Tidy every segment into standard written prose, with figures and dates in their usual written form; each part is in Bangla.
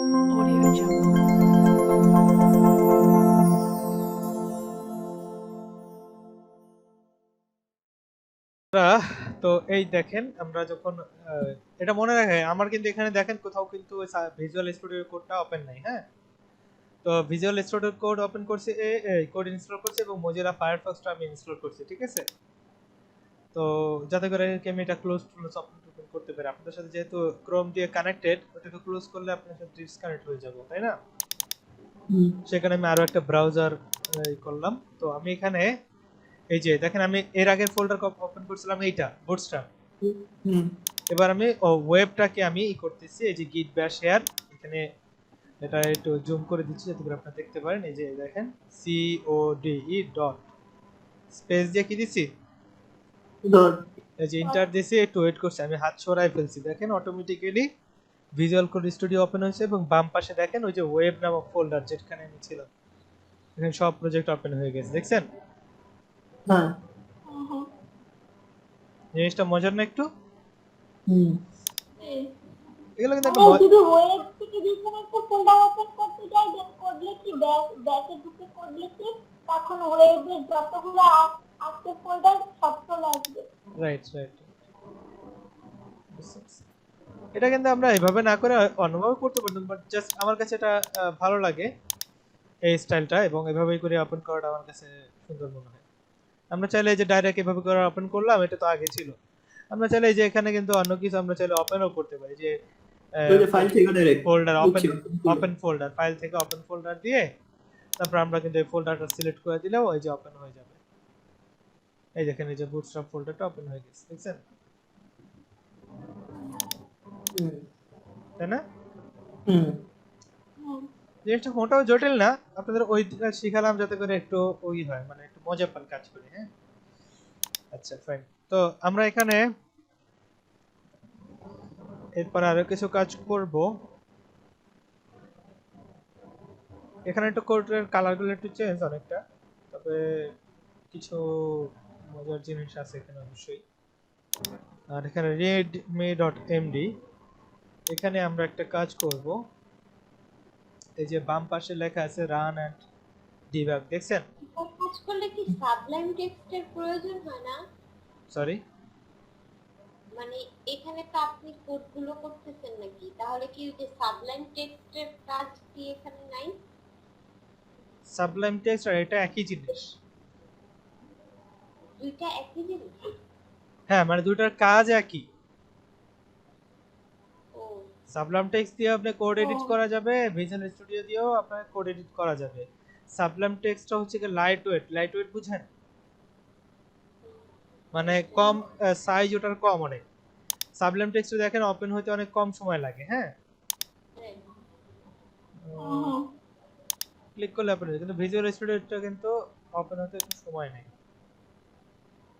Audio Jungle. তো এই দেখেন আমরা যখন এটা মনে রাখে আমার কিন্তু এখানে দেখেন কোথাও কিন্তু ভিজুয়াল স্টুডিও কোডটা ওপেন নাই, হ্যাঁ। তো ভিজুয়াল স্টুডিও কোড ওপেন করছি, এই কোড ইনস্টল করছি এবং মজিলা ফায়ারফক্সটা আমি ইনস্টল করছি, ঠিক আছে। তো যাতে করে আমি এটা ক্লোজ ওপেন করতে পারি আপনাদের সাথে, যেহেতু ক্রোম দিয়ে কানেক্টেড, ওটাকে ক্লোজ করলে আপনার সাথে ডিসকানেক্ট হয়ে যাবে, তাই না। সেখানে আমি আরো একটা ব্রাউজার করলাম। তো আমি এখানে এই যে দেখেন আমি এর আগের ফোল্ডার ওপেন করছিলাম, এইটা বুটস্ট্র্যাপ। এবার আমি ওয়েবটাকে আমি করতেছি, এই যে গিট ব্যাশ হেয়ার, এখানে এটা একটু জুম করে দিচ্ছি যাতে করে আপনারা দেখতে পারেন। এই যে দেখেন CODE ডট স্পেস দিয়ে কি দিছি, এই যে এন্টার দিছি, একটু ওয়েট করছি, আমি হাত সরাই ফেলছি, দেখেন automatically visual code studio open হয়েছে এবং বাম পাশে দেখেন ওই যে ওয়েব নামক ফোল্ডার যেখানে আমি ছিলাম, এখানে সব প্রজেক্ট ওপেন হয়ে গেছে, দেখছেন। হ্যাঁ, জিনিসটা মজার না একটু? এগুলো কিন্তু একটা আমি যদি ওয়েব থেকে যেকোনো একটা ফোল্ডার ওপেন করতে যাই, দেন কোড লিখি, ব্যাকে ঢুকে কোড লিখি, তখন ওয়েবে যতগুলো আক্টিভ ফোল্ডার সব চলে আসবে। Right right. এটা কিন্তু আমরা এভাবে না করে অন্যভাবে করতে পারতাম, বাট জাস্ট আমার কাছে এটা ভালো লাগে এই স্টাইলটা, এবং এভাবেই করে ওপেন করাটা আমার কাছে সুন্দর মনে হয়। আমরা চাইলে যে ডাইরেক্ট এভাবে করে ওপেন করলাম, এটা তো আগে ছিল। আমরা চাইলে যে এখানে কিন্তু অন্য কিছু আমরা চাইলে ওপেনও করতে পারি, যে ফাইল থেকে direct folder open folder, file থেকে ওপেন ফোল্ডার দিয়ে তারপর আমরা কিন্তু এই ফোল্ডারটা সিলেক্ট করে দিলেও ওই যে ওপেন হয়ে যাবে। এই দেখেন এই যে বুটস্ট্র্যাপ ফোল্ডারটা ওপেন হয়ে গেছে, দেখছেন, তাই না। জিনিসটা মোটেও জটিল না, আপনাদের ওইটা শিখালাম যাতে করে একটু ওই হয়, মানে একটু মজা পান কাজ করে, হ্যাঁ। আচ্ছা ফাইন। তো আমরা এখানে এরপর আরো কিছু কাজ করব। এখানে একটু কোডের কালারগুলো একটু চেঞ্জ অনেকটা, তবে কিছু মজার জিনিস আছে এখানে অবশ্যই। আর এখানে readme.md, এখানে আমরা একটা কাজ করব। এই যে বাম পাশে লেখা আছে রান এন্ড ডিবাগ, দেখছেন। কাজ করলে কি সাবলাইম টেক্সটের প্রয়োজন হয় না? সরি, মানে এখানে তো আপনি কোডগুলো করতেছেন নাকি, তাহলে কি যে সাবলাইম টেক্সটের কাজ কি এখানে নাই? সাবলাইম টেক্সট আর এটা একই জিনিস। দুইটা একই জিনিস? হ্যাঁ, মানে দুটার কাজ একই। ও সাবলাইম টেক্সট দিয়ে আপনি কোড এডিট করা যাবে, ভিজুয়াল স্টুডিও দিয়েও আপনার কোড এডিট করা যাবে। সাবলাইম টেক্সটটা হচ্ছে কি লাইট ওয়েট বুঝেন, মানে কম সাইজ, ওটার কম অনেক। সাবলাইম টেক্সট দেখেন ওপেন হতে অনেক কম সময় লাগে, হ্যাঁ। ক্লিক করলে ওপেন হয়ে, কিন্তু ভিজুয়াল স্টুডিওটা কিন্তু ওপেন হতে একটু সময় নেয়।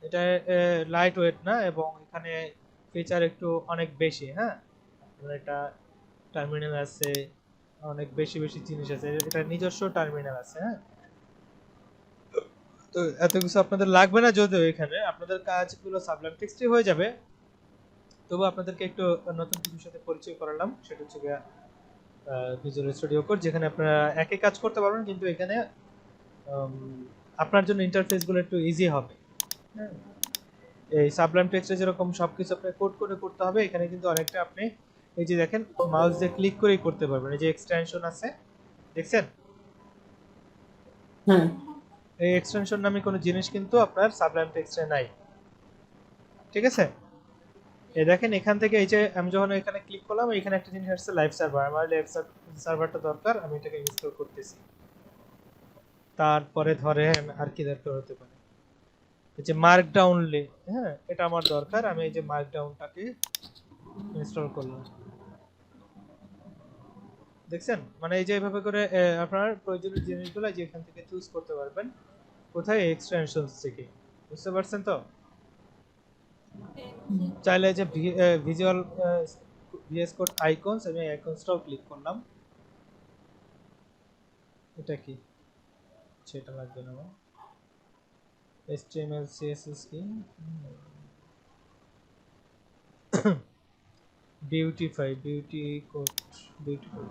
এটা লাইট ওয়েট না, এবং এখানে ফিচার একটু অনেক বেশি, হ্যাঁ। এটা টার্মিনাল আছে, অনেক বেশি বেশি জিনিস আছে, এটা নিজস্ব টার্মিনাল আছে, হ্যাঁ। তো এত কিছু আপনাদের লাগবে না, যদিও এখানে আপনাদের কাজগুলো সাবলাইম টেক্সটই হয়ে যাবে। তবু আপনাদেরকে একটু নতুন কিছুর সাথে পরিচয় করালাম, সেটা হচ্ছে ভিজুয়াল স্টুডিও কোড, যেখানে আপনারা একই কাজ করতে পারবেন, কিন্তু এখানে আপনার জন্য ইন্টারফেসগুলো একটু ইজি হবে, হ্যাঁ। এই সাবলাইম টেক্সটে যেরকম সবকিছু আপনাকে কোড করে করতে হবে, এখানে কিন্তু অনেকটা আপনি এই যে দেখেন মাউস দিয়ে ক্লিক করেই করতে পারবেন। এই যে এক্সটেনশন আছে, দেখছেন, হ্যাঁ, এই এক্সটেনশন নামে কোনো জিনিস কিন্তু আপনার সাবলাইম টেক্সটে নাই, ঠিক আছে। এই দেখেন এখান থেকে এই যে আমি যখন এখানে ক্লিক করলাম, এখানে একটা জিনিস আসছে লাইভ সার্ভার, আমার লাইভ সার্ভারটা দরকার, আমি এটাকে ইনস্টল করতেছি। তারপরে ধরেন আর কি দরকার হতে পারে, এই যে মার্কডাউন হ্যাঁ, এটা আমার দরকার, আমি এই যে মার্কডাউনটাকে ইনস্টল করলাম, দেখছেন। মানে এই যে এইভাবে করে আপনার প্রয়োজনীয় জিনিসগুলো যে এখান থেকে চুজ করতে পারবেন, কোথায় এক্সটেনশনস থেকে, বুঝতে পারছেন তো। চাইলে যে ভিজুয়াল ভিএস কোড আইকনস, আমি আইকনসটাও ক্লিক করলাম। এটা কি, সেটা লাগবে না আমার। HTML CSS কি, beautify beauty code beauty code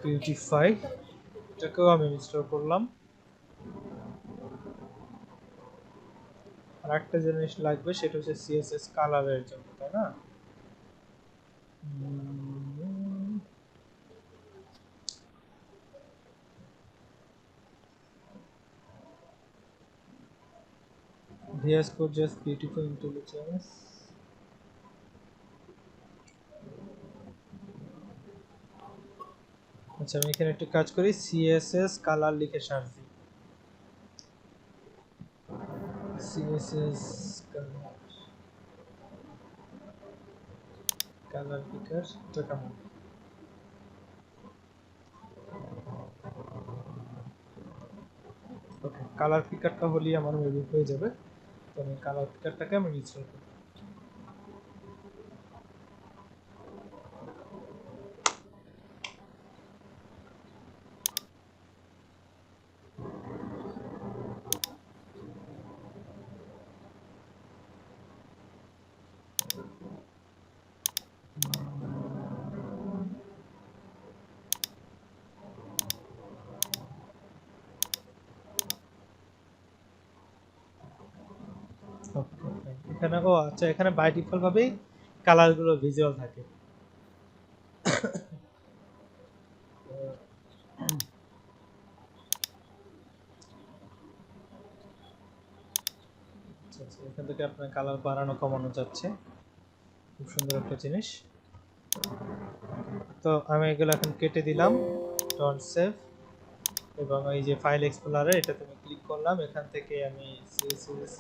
beautify এটাকেও আমি ইনস্টল করলাম। আর একটা জিনিস লাগবে সেটা হচ্ছে সিএসএস কালারের জন্য, তাই না? VS Code just beautiful intelligence. আচ্ছা আমি এখানে একটু কাজ করি, সিএসএস কালার লিখে সার্চ দিই। সিএসএস কালার পিকার এটা কেমন? ওকে, কালার পিকারটা হলেই আমার মেবি হয়ে যাবে। তো আমি কালার পিকারটাকে আমি ইনস্টল করি। এখানে ও আচ্ছা, এখানে বাই ডিফল্ট ভাবেই কালার গুলো ভিজুয়াল থাকে। এখান থেকে আপনার কালার বাড়ানো কমানো যাচ্ছে, খুব সুন্দর একটা জিনিস। তো আমি এগুলো এখন কেটে দিলাম, ডন্ট সেভ, এবং এই যে ফাইল এক্সপ্লোরার এটাতে আমি ক্লিক করলাম, এখান থেকে আমি সিএসএস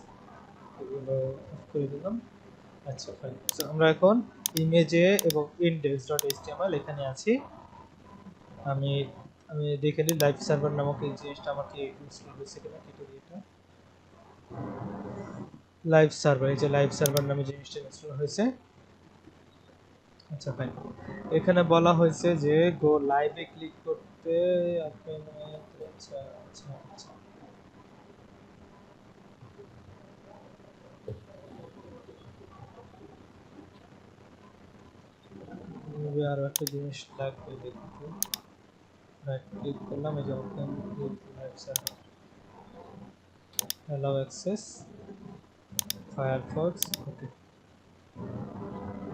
এগুলো অফ করে দিলাম। আচ্ছা ফাইন, তো আমরা এখন ইমেজে এবং index.html এখানে আছি। আমি আমি দেখে নিই লাইভ সার্ভার নামক এই জিনিসটা আমাকে ইনস্টল হয়েছে কিনা, কেটে দিই এটা। লাইভ সার্ভার, এই যে লাইভ সার্ভার নামে জিনিসটা ইনস্টল হয়েছে। আচ্ছা ফাইন, এখানে বলা হয়েছে যে গো লাইভে ক্লিক করতে আপনার আচ্ছা আচ্ছা আচ্ছা আরো একটা জিনিস লাগবে দেখতে। রাইট ক্লিক করলাম, এই যে open with live server, allow access Firefox. Okay,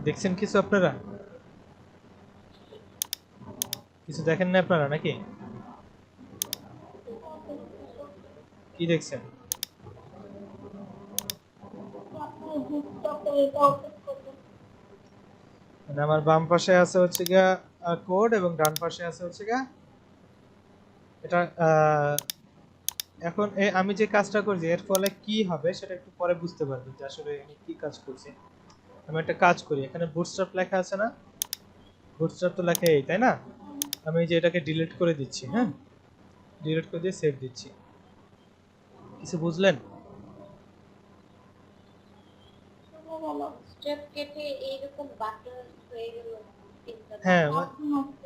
দেখছেন কিছু আপনারা? কিছু দেখেন না আপনারা নাকি? কি দেখছেন? মানে আমার বাম পাশে আছে হচ্ছে গিয়া কোড এবং ডান পাশে আছে হচ্ছে গিয়া এটা। এখন আমি যে কাজটা করছি এর ফলে কি হবে সেটা একটু পরে বুঝতে পারবেন যে আসলে আমি কি কাজ করছি। আমি একটা কাজ করি, এখানে বুটস্ট্র্যাপ লেখা আছে না? বুটস্ট্র্যাপ তো লেখা এই, তাই না? আমি যে এটাকে ডিলিট করে দিচ্ছি, হ্যাঁ ডিলিট করে দিয়ে সেভ দিচ্ছি। কিছু বুঝলেন? স্টেপ কেটে এইরকম বাটন হয়ে গেল। হ্যাঁ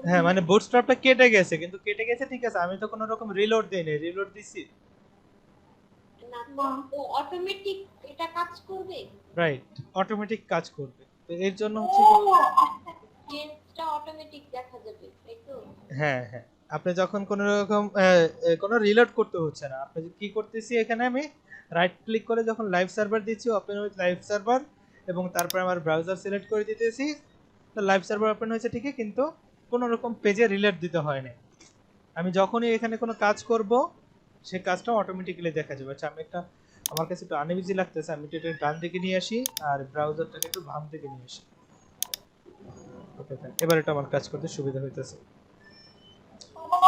হ্যাঁ, মানে বুটস্ট্র্যাপটা কেটে গেছে, কিন্তু কেটে গেছে ঠিক আছে, আমি তো কোনো রকম রিলোড দেইনি, রিলোড দিছি না তো ও অটোমেটিক এটা কাজ করবে, রাইট, অটোমেটিক কাজ করবে। তো এর জন্য হচ্ছে চেঞ্জটা অটোমেটিক দেখা যাবে, তাই তো? হ্যাঁ হ্যাঁ, আপনি যখন কোনো রকম কোনো রিলোড করতে হচ্ছে না, আপনি কি করতেছি এখানে আমি রাইট ক্লিক করে যখন লাইভ সার্ভার দিচ্ছি ওপেন উইথ লাইভ সার্ভার, এবং তারপর আমার ব্রাউজার সিলেক্ট করে দিতেছি, তো লাইভ সার্ভার ওপেন হয়েছে ঠিকই, কিন্তু কোনো রকম পেজে রিলেট দিতে হয় না। আমি যখনই এখানে কোনো কাজ করব সেই কাজটা অটোমেটিক্যালি দেখা যাবে। আচ্ছা আমি একটা, আমার কাছে একটু আনইজি লাগতেছে, আমি এটা ডান দিকে নিয়ে আসি আর ব্রাউজারটাকে একটু বাম দিকে নিয়ে আসি। ওকে ফাইন, এবার এটা আমার কাজ করতে সুবিধা হইতেছে।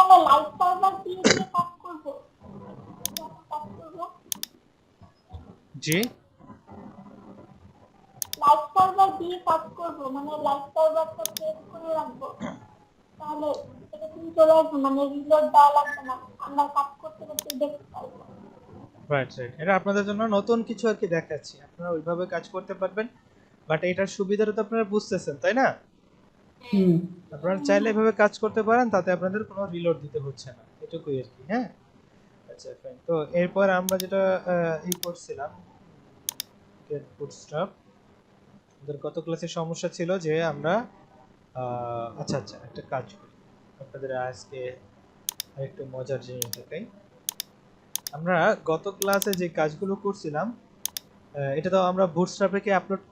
আমরা লাইভ সার্ভার দিয়ে কাজ করব। জি, লাইভ সার্ভার দিয়ে কাজ করব, মানে লাইভ সার্ভারটা সেভ করে রাখবো, তাহলে এটা তুমি চলে আসবে, মানে রিলোড দেওয়া লাগবে না, আমরা কাজ করতে করতে দেখতে পারবো। রাইট রাইট, এটা আপনাদের জন্য নতুন কিছু আর কি দেখাচ্ছি, আপনারা ওইভাবে কাজ করতে পারবেন, বাট এটার সুবিধাটা তো আপনারা বুঝতেছেন তাই না? হুম আপনারা চাইলে এভাবে কাজ করতে পারেন, তাতে আপনাদের কোনো রিলোড দিতে হচ্ছে না, এটুকুই আর কি। হ্যাঁ, আচ্ছা ফাইন। তো এরপর আমরা যেটা ই করছিলাম গেট বুটস্ট্র্যাপ, আমাদের গত ক্লাসে সমস্যা ছিল যে আমরা আচ্ছা আচ্ছা একটা কাজ করি, আপনাদের আজকে আরেকটু মজার জিনিস দেখাই। আমরা গত ক্লাসে যে কাজগুলো করছিলাম এটা তো আমরা বুটস্ট্র্যাপে কি আপলোড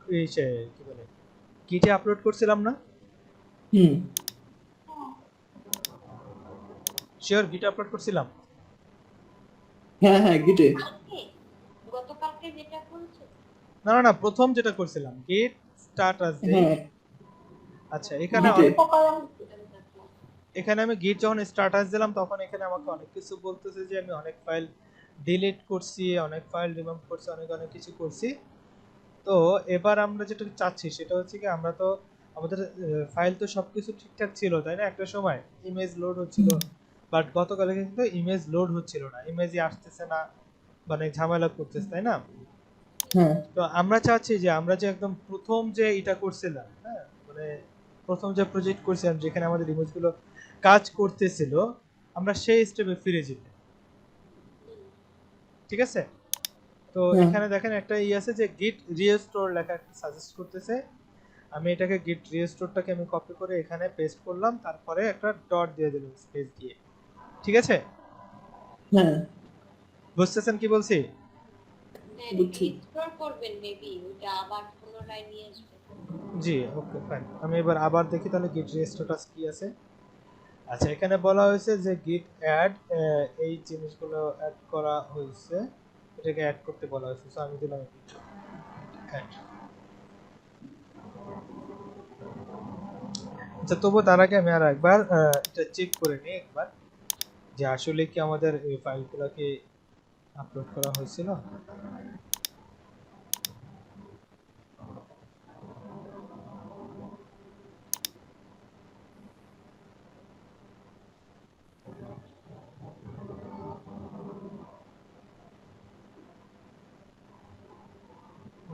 কি বলে গিটে আপলোড করছিলাম না? হুম শিওর গিটে আপলোড করছিলাম? হ্যাঁ হ্যাঁ গিটে কালকে গতকালকে যেটা করেছে না না না, প্রথম যেটা করছিলাম গেট স্টার্টাস দেই। হ্যাঁ আচ্ছা এখানে গিটে এটা করা এখানে আমি গিট যখন স্টার্টাস দিলাম তখন এখানে আমাকে অনেক কিছু বলতেছে যে আমি অনেক ফাইল ডিলিট করছি, অনেক ফাইল রিমুভ করছি, অনেক অনেক কিছু করছি। তো এবার আমরা যেটা চাচ্ছি সেটা হচ্ছে কি আমরা তো আমাদের ফাইল তো সবকিছু ঠিকঠাক ছিল তাই না, একটা সময় ইমেজ লোড হচ্ছিল, বাট গতকালে কিন্তু ইমেজ লোড হচ্ছিল না, ইমেজই আসতেছে না, মানে ঝামেলা করতেছে তাই না। হ্যাঁ তো আমরা চাচ্ছি যে আমরা যে একদম প্রথম যে এটা করছিলাম, হ্যাঁ মানে প্রথম যে প্রজেক্ট করছিলাম যেখানে আমাদের ইমেজগুলো কাজ করতেছিল, আমরা সেই স্টেপে ফিরে যেতে। ঠিক আছে? তো হ্যাঁ এখানে দেখেন একটা ই আছে যে গিট রিস্টোর লেখা একটা সাজেস্ট করতেছে। আমি এটাকে গিট রিস্টোরটাকে আমি কপি করে এখানে পেস্ট করলাম, তারপরে একটা ডট দিয়ে দিলাম স্পেস দিয়ে। ঠিক আছে? হ্যাঁ বুঝতেছেন কি বলছি? বুঝছি। রিস্টোর করবেন মেবি, ওটা আবার পুনরায় নিয়ে আসবেন। জি ওকে ফাইন। আমি এবার আবার দেখি তাহলে গিট রিস্টোরটা কি আছে। আচ্ছা এখানে বলা হয়েছে যে গিট অ্যাড, এই জিনিসগুলো অ্যাড করা হয়েছে, এটাকে অ্যাড করতে বলা হয়েছে। সো আমি দিলাম গিট অ্যাড। আচ্ছা তবু তার আগে আমি আর একবার এটা চেক করে নিই একবার যে আসলে কি আমাদের এই ফাইলগুলোকে আপলোড করা হয়েছিল।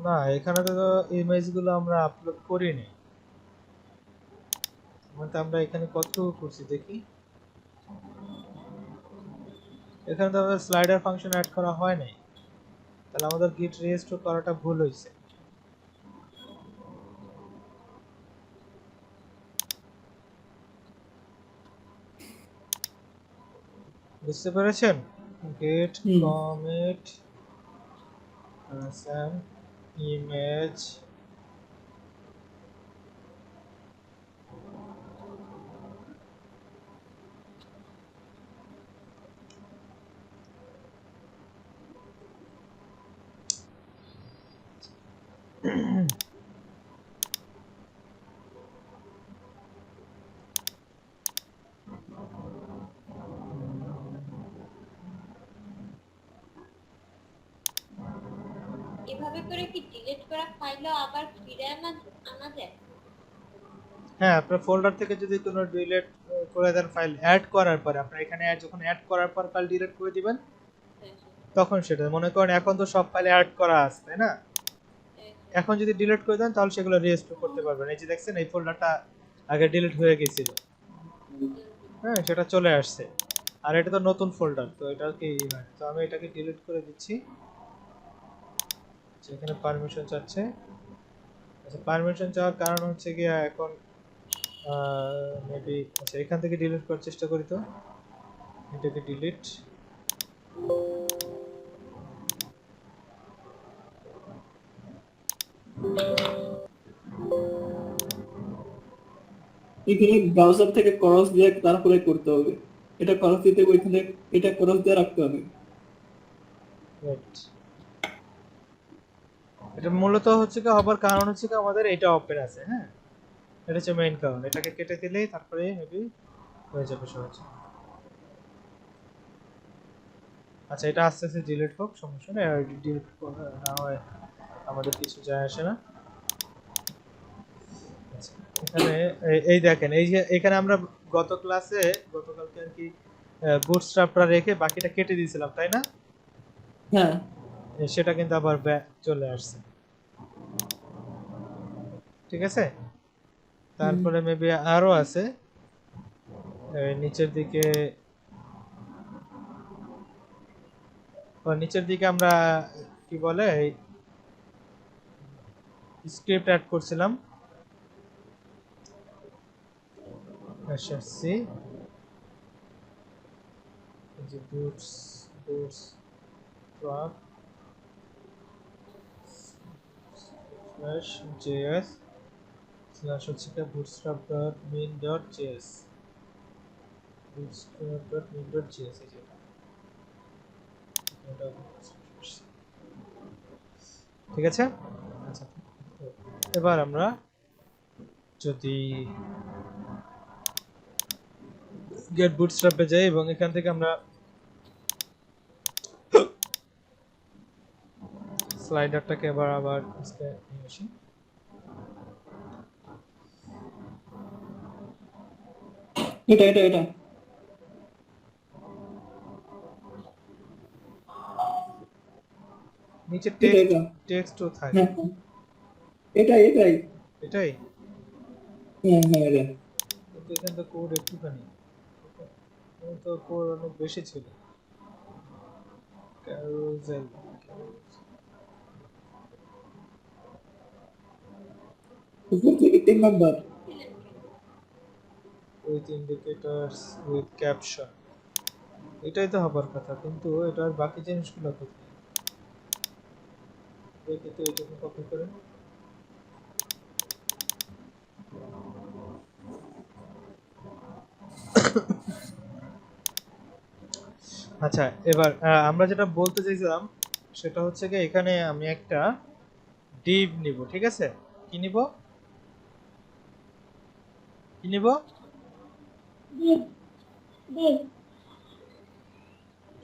না এখানে তো ইমেজগুলো আমরা আপলোড করিনি, মানে আমরা এখানে কতটুকু করছি দেখি। এখানে তো আমাদের স্লাইডার ফাংশন অ্যাড করা হয় নাই, তাহলে আমাদের গিট রিস্টোর করাটা ভুল হয়েছে। বুঝতে পেরেছেন? গেট হুম কমিট সাম ইমেজ, এভাবে করে কি ডিলিট করা ফাইলও আবার ফিরে আনা যায়? হ্যাঁ আপনার ফোল্ডার থেকে যদি কোনো ডিলিট করে দেন ফাইল অ্যাড করার পরে, আপনার এখানে যখন অ্যাড করার পর ফাইল ডিলিট করে দিবেন হ্যাঁ, তখন সেটা মনে করেন এখন তো সব ফাইল অ্যাড করা আছে তাই না, হ্যাঁ, এখন যদি ডিলিট করে দেন তাহলে সেগুলো রিস্টোর করতে পারবেন। এই যে দেখছেন এই ফোল্ডারটা আগে ডিলিট হয়ে গেছিল, হ্যাঁ সেটা চলে আসছে, আর এটা তো নতুন ফোল্ডার, তো এটা কি তো আমি এটাকে ডিলিট করে দিচ্ছি। এখানে পারমিশন চাচ্ছে। আচ্ছা পারমিশন চাওয়ার কারণ হচ্ছে কি এখন মেবি আচ্ছা এখান থেকে ডিলিট করার চেষ্টা করি, তো এটাকে ডিলিট। এখানে ব্রাউজার থেকে ক্রস দিয়ে তারপরে করতে হবে, এটা ক্রস দিতে ওইখানে এটা ক্রস দিয়ে রাখতে হবে। রাইট, এটা মূলত হচ্ছে কি হবার কারণ হচ্ছে কি আমাদের এটা ওপেন আছে, হ্যাঁ এটা হচ্ছে মেইন কারণ। এটাকে কেটে দিলেই তারপরে মেবি হয়ে যাবে সহজ। আচ্ছা এটা আস্তে আস্তে ডিলিট হোক, সমস্যা নেই, আর ডিলিট না হয় আমাদের কিছু যায় আসে না। আচ্ছা এখানে এই দেখেন এই যে এখানে আমরা গত ক্লাসে গতকালকে আর কি বুটস্ট্র্যাপটা রেখে বাকিটা কেটে দিয়েছিলাম তাই না, হ্যাঁ সেটা কিন্তু আবার চলে আসছে। ঠিক আছে, তারপরে মেবি আরো আছে নিচের দিকে আর নিচের দিকে আমরা কি বলে স্ক্রিপ্ট অ্যাড করছিলাম সি যে বুটস ট্রাক js slash হচ্ছে কি bootstrap.min.js bootstrap.min.js এই যে এটা ঠিক আছে। আচ্ছা এবার আমরা যদি get bootstrap এ যাই এবং এখান থেকে আমরা স্লাইডারটাকে আবার নিয়ে আসি। এটা নিচে এটা টেক্সটও থাকে। হ্যাঁ এটাই এটাই হ্যাঁ এটা কিন্তু এখানে তো কোড একটুখানি, তো কোড অনেক বেশি ছিল। ক্যারোজেল উপর থেকে 3 number with indicators with caption, এটাই তো হবার কথা, কিন্তু এটার বাকি জিনিসগুলো কোথায়? দেখি তো এটাকে কপি করে। আচ্ছা এবার আমরা যেটা বলতে চাইছিলাম সেটা হচ্ছে কি এখানে আমি একটা div নিব, ঠিক আছে? কি নিব? div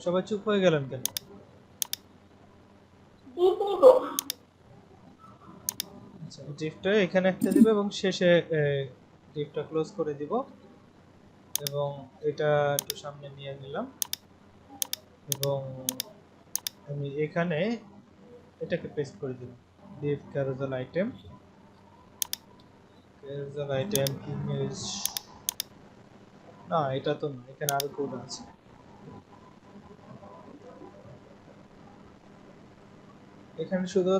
সবাই চুপ হয়ে গেলেন কেন? নিব আচ্ছা divটা এখানে একটা দিব এবং শেষে divটা ক্লোজ করে দিব এবং এটা একটু সামনে নিয়ে নিলাম এবং আমি এখানে এটাকে পেস্ট করে দিব div carousel item image, না এটা তো না, এখানে আরো কোড আছে। এখানে শুধু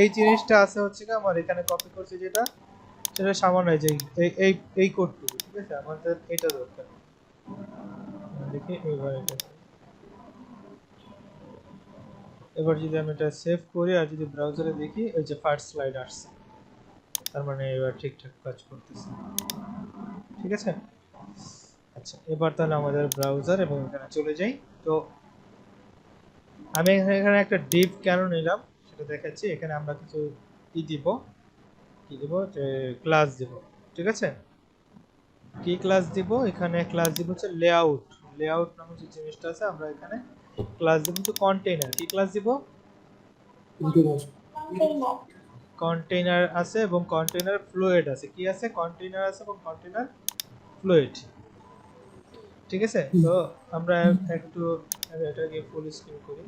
এই জিনিসটা আছে হচ্ছে কি আমার এখানে কপি করছি যেটা সেটা সামান্য এই যে এই কোডটুকু, ঠিক আছে? আমাদের এটা দরকার। দেখি এবার যদি আমি এটা সেভ করি আর যদি ব্রাউজারে দেখি ওই যে ফার্স্ট স্লাইড আসছে, তার মানে এবার ঠিকঠাক কাজ করতেছে, ঠিক আছে? আচ্ছা এবার তাহলে আমাদের ব্রাউজার এবং এখানে চলে যাই। তো আমি এখানে একটা div কেন নিলাম সেটা দেখাচ্ছি। এখানে আমরা কিছু দিব যে ক্লাস দিব, ঠিক আছে? কি ক্লাস দিব? এখানে ক্লাস দিব হচ্ছে লেআউট নামে যে জিনিসটা আছে আমরা এখানে ক্লাস দিব তো কন্টেইনার। কি ক্লাস দিব? কন্টেইনার আছে এবং কন্টেইনার ফ্লুইড আছে। কি আছে? কন্টেইনার আছে এবং কন্টেইনার ফ্লুইড, ঠিক আছে? তো আমরা একটু এটাকে ফুল স্ক্রিন করি,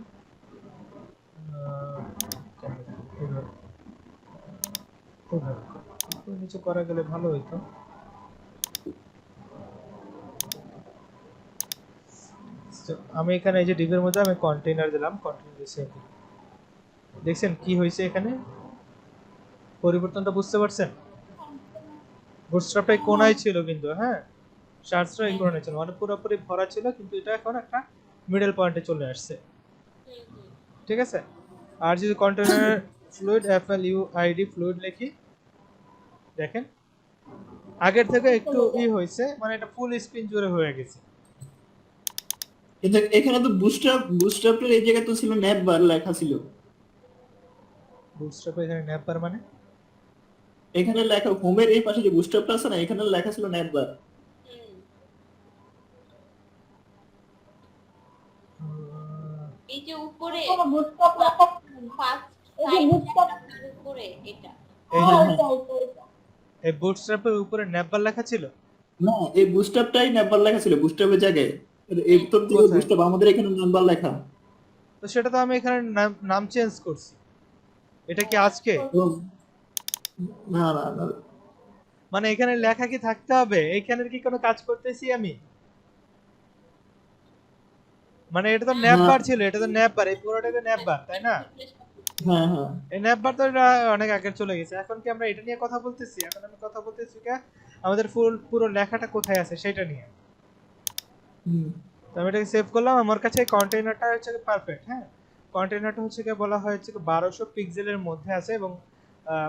নিচে করা গেলে ভালো হইতো। আমি এখানে এই যে ডিভের মধ্যে আমি কন্টেইনার দিলাম, কন্টেইনার সেভ। দেখছেন কি হয়েছে এখানে? পরিবর্তনটা বুঝতে পারছেন? বুটস্ট্র্যাপটা কোনায় ছিল কিন্তু, হ্যাঁ শার্টসটা এই কোনায় ছিল, মানে পুরোপুরি ভরা ছিল, কিন্তু এটা এখন একটা মিডল পয়েন্টে চলে আসছে, ঠিক আছে? আর যদি কন্টেইনার ফ্লুইড FLUID ফ্লুইড লিখি, দেখেন আগের থেকে একটু হয়েছে, মানে এটা ফুল স্ক্রিন জুড়ে হয়ে গেছে। কিন্তু এখানে তো বুটস্ট্র্যাপের এই জায়গায় তো ছিল নেটবার লেখা ছিল। বুটস্ট্র্যাপ এখানে নেপার মানে এখানে লেখা হোমের এই পাশে যে বুটস্ট্র্যাপটা আছে না, এখানে লেখা ছিল নেটবার। এই যে উপরে কোনো বুটস্ট্র্যাপ লেখা ফার্স্ট এই যে সাইড bootstrap- উপরে এটা এই হ্যাঁ, যে এটা। এই বুটস্ট্র্যাপের উপরে নেপার লেখা ছিল। না এই বুটস্ট্র্যাপটাই নেটবার লেখা ছিল বুটস্ট্র্যাপের জায়গায়। এই উত্তর দিকে কোথায়? বুটস্ট্র্যাপ, আমাদের এখানে নাম্বার লেখা। তো সেটা তো আমি এখানে নাম চেঞ্জ করছি। এটা কি আজকে? ও, না মানে এখানে লেখা কি থাকতে হবে? এইখানের কি কোনো কাজ করতেছি আমি? মানে এটা তো ন্যাপ বার ছিল, এটা তো ন্যাপ বার, এই পুরোটাই তো ন্যাপ বার, তাই না? হ্যাঁ হ্যাঁ এই ন্যাপ বার তো এটা অনেক আগে চলে গেছে। এখন কি আমরা এটা নিয়ে কথা বলতেছি? এখন আমি কথা বলতেছি কি আমাদের পুরো লেখাটা কোথায় আছে সেটা নিয়ে। হুম তো আমি এটাকে সেভ করলাম, আমার কাছে কন্টেইনারটা হচ্ছে পারফেক্ট। হ্যাঁ, কন্টেইনারটা হচ্ছে কি বলা হয়েছে 1200 পিক্সেলের মধ্যে আছে এবং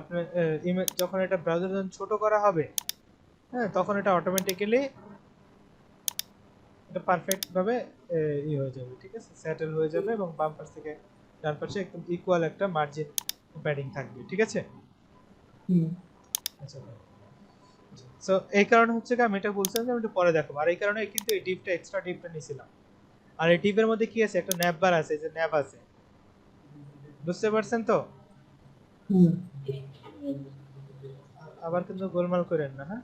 আপনার ইমেজ যখন এটা ব্রাউজার যখন ছোট করা হবে, হ্যাঁ, তখন এটা অটোমেটিক্যালি এটা পারফেক্ট ভাবে হয়ে যাবে, ঠিক আছে, সেটেল হয়ে যাবে এবং বাম পাশ থেকে ডান পাশে একদম ইকুয়াল একটা মার্জিন প্যাডিং থাকবে, ঠিক আছে। হুম আচ্ছা, সো এই কারণে হচ্ছে কি আমি এটা বলছিলাম যে আমি একটু পরে দেখাবো। আর এই কারণে কিন্তু এই ডিপটা এক্সট্রা ডিপটা নিয়েছিলাম। আর এই ডিপের মধ্যে কি আছে, একটা ন্যাপ বার আছে, এই যে ন্যাপ আছে, বুঝতে পারছেন তো? হুম আবার কিন্তু গোলমাল করেন না, হ্যাঁ।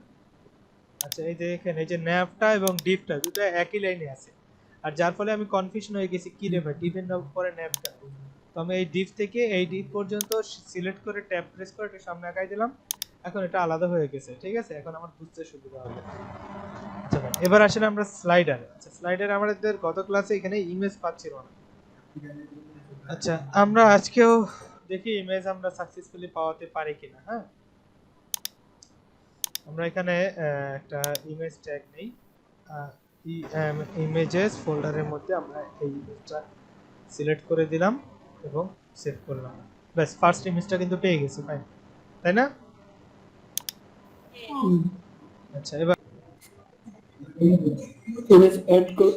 আচ্ছা, এই যে এখানে এই যে ন্যাপটা এবং ডিপটা দুটো একই লাইনে আছে, আর যার ফলে আমি কনফিউশন হয়ে গেছি কি রে ভাই ডিপের পরে ন্যাপ কেন। তো আমি এই ডিপ থেকে এই ডিপ পর্যন্ত সিলেক্ট করে ট্যাব প্রেস করে এটা সামনে আগাই দিলাম, এখন এটা আলাদা হয়ে গেছে, ঠিক আছে, এখন আমার বুঝতে সুবিধা হবে। আচ্ছা ভাই, এবার আসলে আমরা স্লাইডারে। আচ্ছা, স্লাইডারে আমাদের গত ক্লাসে এখানে ইমেজ পাচ্ছিল না। আচ্ছা, আমরা আজকেও দেখি ইমেজ আমরা সাকসেসফুলি পাওয়াতে পারি কিনা। হ্যাঁ, আমরা এখানে একটা ইমেজ ট্যাগ নেই, ইমেজেস ফোল্ডারের মধ্যে আমরা এই ইমেজটা সিলেক্ট করে দিলাম এবং সেভ করলাম। ব্যাস, ফার্স্ট ইমেজটা কিন্তু পেয়ে গেছি, ফাইন, তাই না? হুম আচ্ছা, এবার ইমেজ অ্যাড কর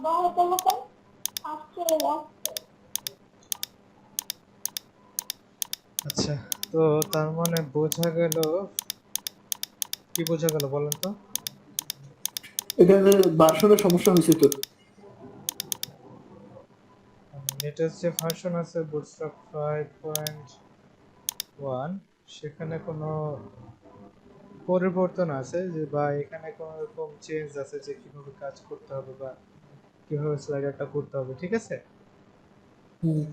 আবার হতে হতে আসছে আসছে। আচ্ছা, তো তার মানে বোঝা গেল, কি বোঝা গেল বলেন তো? এখানে ভার্সনের সমস্যা হয়েছে তো। লেটেস্ট যে ভার্সন আছে বুটস্ট্র্যাপ 5.1, সেখানে কোনো পরিবর্তন আছে যে, বা এখানে কোনো রকম চেঞ্জ আছে যে কিভাবে কাজ করতে হবে বা কিভাবে স্লাইডারটা করতে হবে, ঠিক আছে। হুম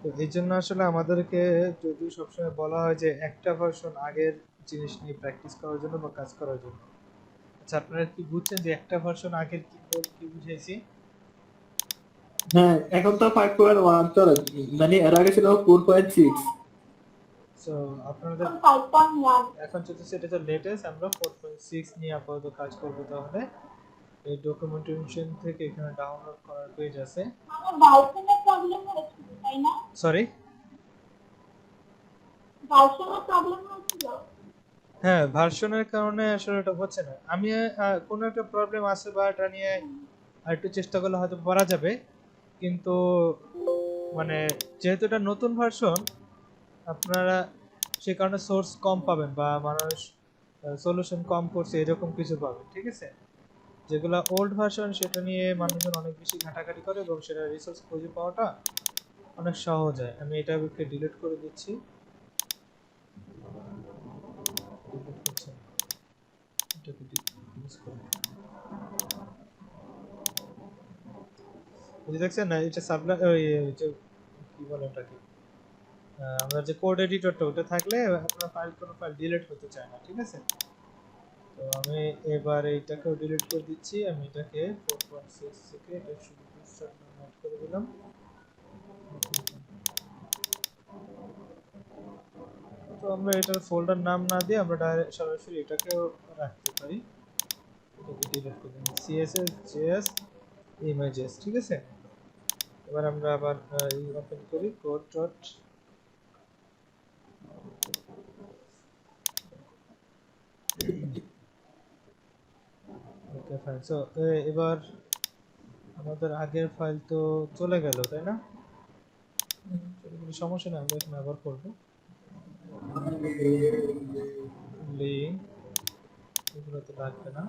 তো এই জন্য আসলে আমাদেরকে যদি সবসময় বলা হয় যে একটা ভার্সন আগের জিনিস নিয়ে প্র্যাকটিস করার জন্য বা কাজ করার জন্য। আচ্ছা, আপনারা কি বুঝছেন যে একটা ভার্সন আগের কি বুঝাইছি? হ্যাঁ, এখন তো 5.1 চলে, মানে এর আগে ছিল 4.6। সো আপনাদের 5.1 এখন যদি সেটা তো লেটেস্ট, আমরা 4.6 নিয়ে আপাতত কাজ করবো। তাহলে এই ডকুমেন্টেশন থেকে এখানে ডাউনলোড করার পেজ আছে। মানে ভার্সনের প্রবলেম হয়েছিল তাই না? সরি, ভার্সনের প্রবলেম হয়েছিল। হ্যাঁ, ভার্সনের কারণে আসলে এটা হচ্ছে না। আমি কোনো একটা প্রবলেম আছে বা এটা নিয়ে আর একটু চেষ্টা করলে হয়তো পারা যাবে, কিন্তু মানে যেহেতু এটা নতুন ভার্সন, আপনারা সে কারণে সোর্স কম পাবেন বা মানুষ সলিউশন কম করছে এরকম কিছু পাবেন, ঠিক আছে। যেগুলো ওল্ড ভার্সন সেটা নিয়ে মানুষজন অনেক বেশি ঘাটাঘাটি করে এবং সেটা রিসোর্স খুঁজে পাওয়াটা অনেক সহজ হয়। আমি এটাকে ডিলিট করে দিচ্ছি, ডিলিট করছি, এটাকে ডিলিট করে। বুঝতে দেখছেন না, এটা সাবলা ওই যে কি বলে ওটাকে, আমরা যে কোড এডিটরটা ওটা থাকলে আপনার কোনো ফাইল ডিলিট হতে চায় না, ঠিক আছে। তো আমি এবার এইটাকেও ডিলিট করে দিচ্ছি। আমি এটাকে 4.6 থেকে এটা শুধু স্টার্ট নাম করে দিলাম। তো আমরা এটার ফোল্ডার নাম না দিয়ে আমরা ডাইরেক্ট সরাসরি এটাকেও রাখতে পারি। এটাকে ডিলিট করে দিলাম, css js images, ঠিক আছে। এবার আমরা আবার ওপেন করি কোড ডট। ওকে, ফাইন। সো এবার আমাদের আগের ফাইল তো চলে গেল, তাই না? কোনো সমস্যা নেই, আমরা এখন আবার করব লিঙ্ক, এগুলো তো লাগবে না।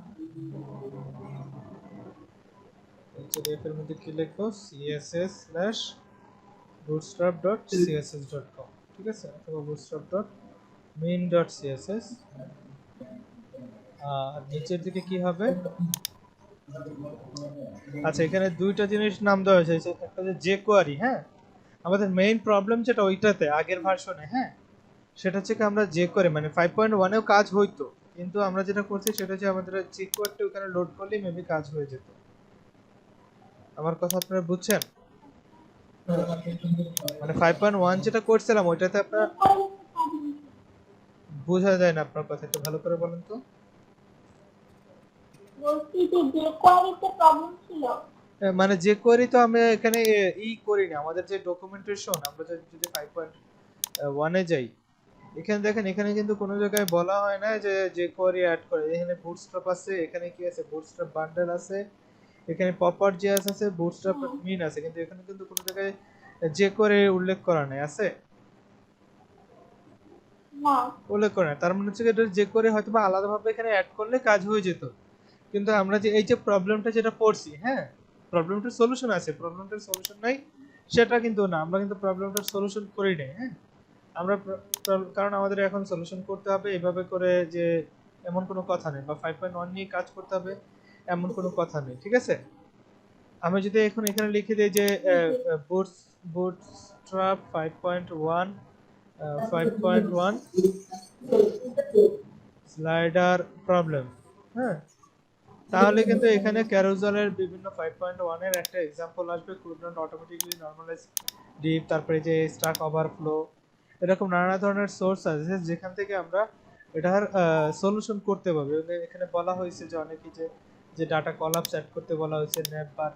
এইচডিএফ এর মধ্যে কি লিখবো, css/bootstrap.css.com, ঠিক আছে, অথবা bootstrap.main.css। আর নিচের দিকে কি হবে? আচ্ছা, এখানে দুইটা জিনিস নাম দেওয়া হয়েছে, একটা যে jQuery, হ্যাঁ, আমাদের মেইন প্রবলেম যেটা ওইটাতে আগের ভার্সনে, হ্যাঁ, সেটা হচ্ছে কি আমরা jQuery মানে 5.1 এও কাজ হইতো, কিন্তু আমরা যেটা করছি সেটা হচ্ছে আমাদের jQuery টা ওখানে লোড করলেই মেবি কাজ হয়ে যেত। আমার কথা আপনারা বুঝছেন? মানে 5.1 যেটা করছিলাম ওইটাতে আপনার বোঝা যায় না, আপনার কথা একটু ভালো করে বলেন তো। বলছি যে কোয়ারিতে প্রবলেম ছিল। মানে jQuery তো আমরা এখানে করি না, আমাদের যে ডকুমেন্টেশন আমরা যদি 5.1 এ যাই, এখানে দেখেন এখানে কিন্তু কোনো জায়গায় বলা হয় না যে jQuery অ্যাড করে। এখানে বুটস্ট্র্যাপ আছে, এখানে কি আছে, বুটস্ট্র্যাপ বান্ডেল আছে, এখানে পপার জেএস আছে, বুটস্ট্র্যাপ মিন আছে, কিন্তু এখানে কিন্তু কোনো জায়গায় jQuery উল্লেখ করা নাই। আছে? না, উল্লেখ করা নাই, তার মানে হচ্ছে এটা jQuery হয়তো বা আলাদাভাবে এখানে অ্যাড করলে কাজ হয়ে যেত। কিন্তু আমরা যে এই যে প্রবলেমটা যেটা পড়ছি, হ্যাঁ, প্রবলেমটার সলিউশন আছে, প্রবলেমটার সলিউশন নাই সেটা কিন্তু না, আমরা কিন্তু প্রবলেমটার সলিউশন করি নাই, হ্যাঁ। আমরা কারণ আমাদের এখন সলিউশন করতে হবে এভাবে করে, যে এমন কোনো কথা নেই, বা 5.1 নিয়ে কাজ করতে হবে এমন কোনো কথা নেই, ঠিক আছে। আমি যদি এখন এখানে লিখে দিই যে বুটস্ট্র্যাপ 5.1 5.1 স্লাইডার প্রবলেম, হ্যাঁ, তাহলে কিন্তু এখানে ক্যারোজালের বিভিন্ন 5.1 এর একটা एग्जांपल আসবে, could not automatically normalise deep, তারপরে যে স্ট্যাক ওভারফ্লো, এরকম নানা ধরনের সোর্স আছে যেখান থেকে আমরা এটার সলিউশন করতে পারবো। এখানে বলা হয়েছে যে অনেকে যে ডাটা কলাপস অ্যাড করতে বলা হয়েছে, ন্যাপ বার,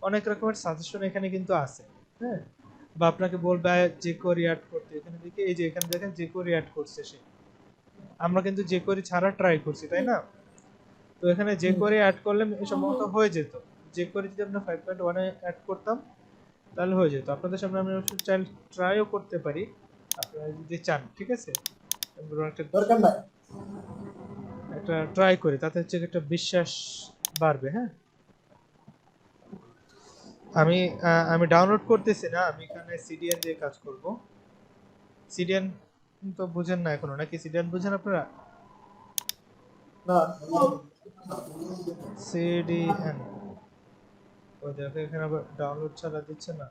অনেক রকমের সাজেশন এখানে কিন্তু আছে, হ্যাঁ। বা আপনাকে বলবে jQuery অ্যাড করতে, এখানে দেখি এই যে এখানে দেখেন jQuery অ্যাড করছে সে, আমরা কিন্তু jQuery ছাড়া ট্রাই করছি, তাই না? তো এখানে jQuery অ্যাড করলে সম্ভবত হয়ে যেত। jQuery যদি আমরা 5.1 এ অ্যাড করতাম তাহলে হয়ে যেত। আপনাদের সামনে আমি চাইল্ড ট্রাইও করতে পারি আপনারা যদি চান, ঠিক আছে। আমরা দরকার নাই। একটা ট্রাই করি, তাতে হচ্ছে একটা বিশ্বাস বাড়বে, হ্যাঁ। আমি ডাউনলোড করতেছি না, আমি এখানে সিডিএন দিয়ে কাজ করব। সিডিএন তো বুঝেন না এখনো নাকি? সিডিএন বুঝেন আপনারা? না, সিডিএন ওই দেখো এখানে আবার ডাউনলোড ছাড়া দিচ্ছে না।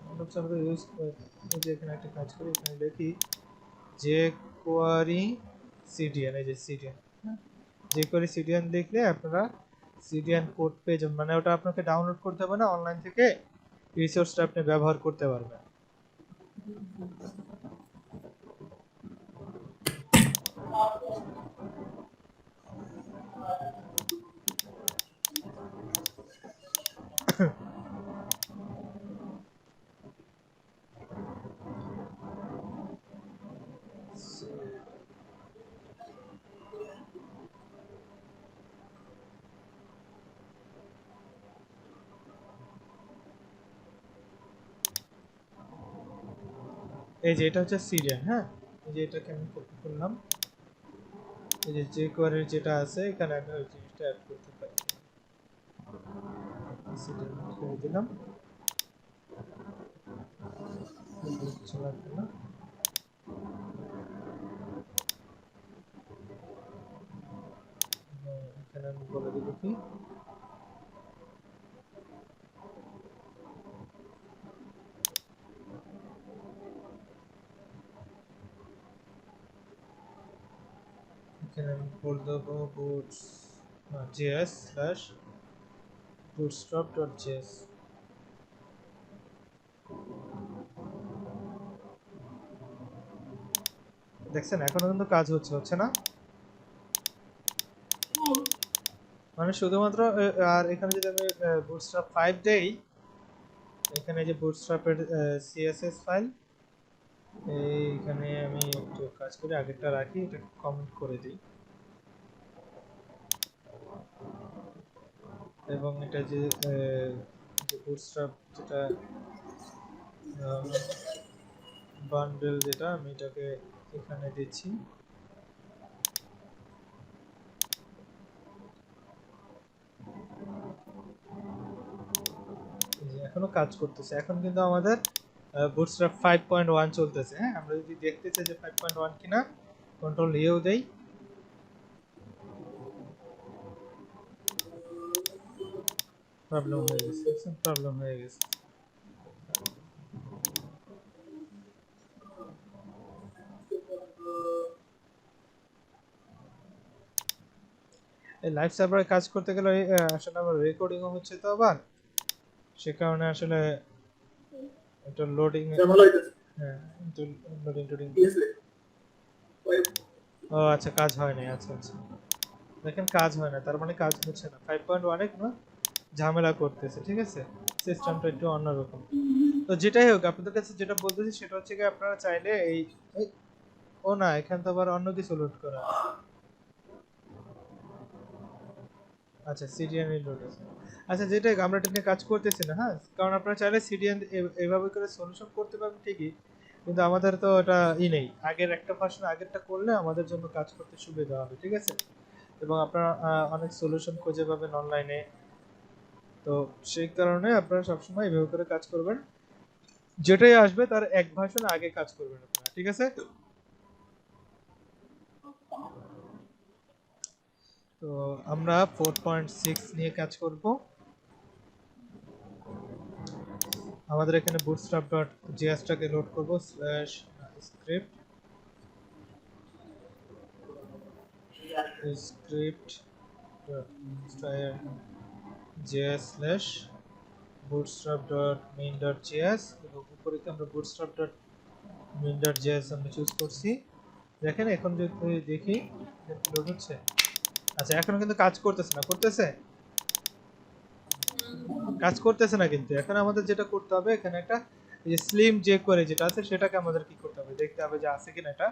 ডাউনলোড ছাড়া ইউজ এই যে এখানে একটা কাজ করি, এখানে লিখি jQuery সিডিএন, এই যে সিডিএন, jQuery সিডিএন লিখলে আপনারা সিডিএন কোড পেয়ে যাবেন, মানে ওটা আপনাকে ডাউনলোড করতে হবে না, অনলাইন থেকে রিসোর্সটা আপনি ব্যবহার করতে পারবেন। এই যে এটা হচ্ছে সিডিএন, হ্যাঁ, এই যে এটাকে আমি কপি করলাম, এই যে jQuery যেটা আছে এখানে আমি ওই জিনিসটা অ্যাড করতে পারি, সিডিএন করে দিলাম, কিছু লাগবে না। এখানে আমি বলে দিব কি, এখানে আমি বলে দেবো js/bootstrap.js। দেখছেন এখনো কিন্তু কাজ হচ্ছে না, মানে শুধুমাত্র আর এখানে যদি আমি বুটস্ট্র্যাপ 5 দেই, এখানে যে বুটস্ট্র্যাপের সিএসএস ফাইল, এইখানে আমি একটু কাজ করে আগেরটা রাখি, এটা কমেন্ট করে দিই, এবং এটা যে বুটস্ট্র্যাপ যেটা বান্ডেল যেটা আমি এটাকে এখানে দিচ্ছি, এখনো কাজ করতেছে। এখন কিন্তু আমাদের বুটস্ট্র্যাপ 5.1 চলতেছে। হ্যাঁ, আমরা যদি দেখতে চাই যে 5.1 কিনা, কন্ট্রোল এও দেই, প্রবলেম হয়ে গেছে, প্রবলেম হয়ে গেছে। এই লাইভ সার্ভারে কাজ করতে গেলে আসলে আমার রেকর্ডিংও হচ্ছে, তো আবার সে কারণে আসলে এটা লোডিং, ঝামেলা হইতেছে। হ্যাঁ লোডিং টোডিং। ঠিক আছে ও আচ্ছা, কাজ হয় না। আচ্ছা আচ্ছা, দেখেন কাজ হয় না, তার মানে কাজ হচ্ছে না। 5.1 এ কোনো ঝামেলা করতেছে, ঠিক আছে, সিস্টেমটা একটু অন্যরকম। তো যেটাই হোক, আপনাদের কাছে যেটা বলতেছি সেটা হচ্ছে কি, আপনারা চাইলে ও না, এখানে তো আবার অন্য কিছু লোড করা আছে। আচ্ছা, সিডিএন লোড আছে। আচ্ছা, যেটাই হোক, আমরা এটা নিয়ে কাজ করতেছি না। হ্যাঁ, কারণ আপনারা চাইলে সিডিএন এইভাবে করে সলিউশন করতে পারবেন ঠিকই, কিন্তু আমাদের তো এটা নেই। আগের একটা ভার্সন আগেরটা করলে আমাদের জন্য কাজ করতে সুবিধা হবে, ঠিক আছে, এবং আপনারা অনেক সলিউশন খুঁজে পাবেন অনলাইনে। তো সেই কারণে আপনারা সবসময় এইভাবে করে কাজ করবেন, যেটাই আসবে তার এক ভার্সন আগে কাজ করবেন আপনারা, ঠিক আছে। তো আমরা 4.6 নিয়ে কাজ করব। আমাদের এখানে bootstrap.js টাকে লোড করব, /script script.js/bootstrap.main.js, এবং উপরে আমরা bootstrap.main.js আমরা চুজ করছি। দেখেন এখন যদি দেখি লোড হচ্ছে। আচ্ছা, এখনো কিন্তু কাজ করতেছে না, করতেছে কাজ করতেছে না, কিন্তু এখন আমাদের যেটা করতে হবে, এখানে একটা এই যে স্লিম যে করে যেটা আছে সেটাকে আমাদের কি করতে হবে, দেখতে হবে যে আছে কিনা এটা।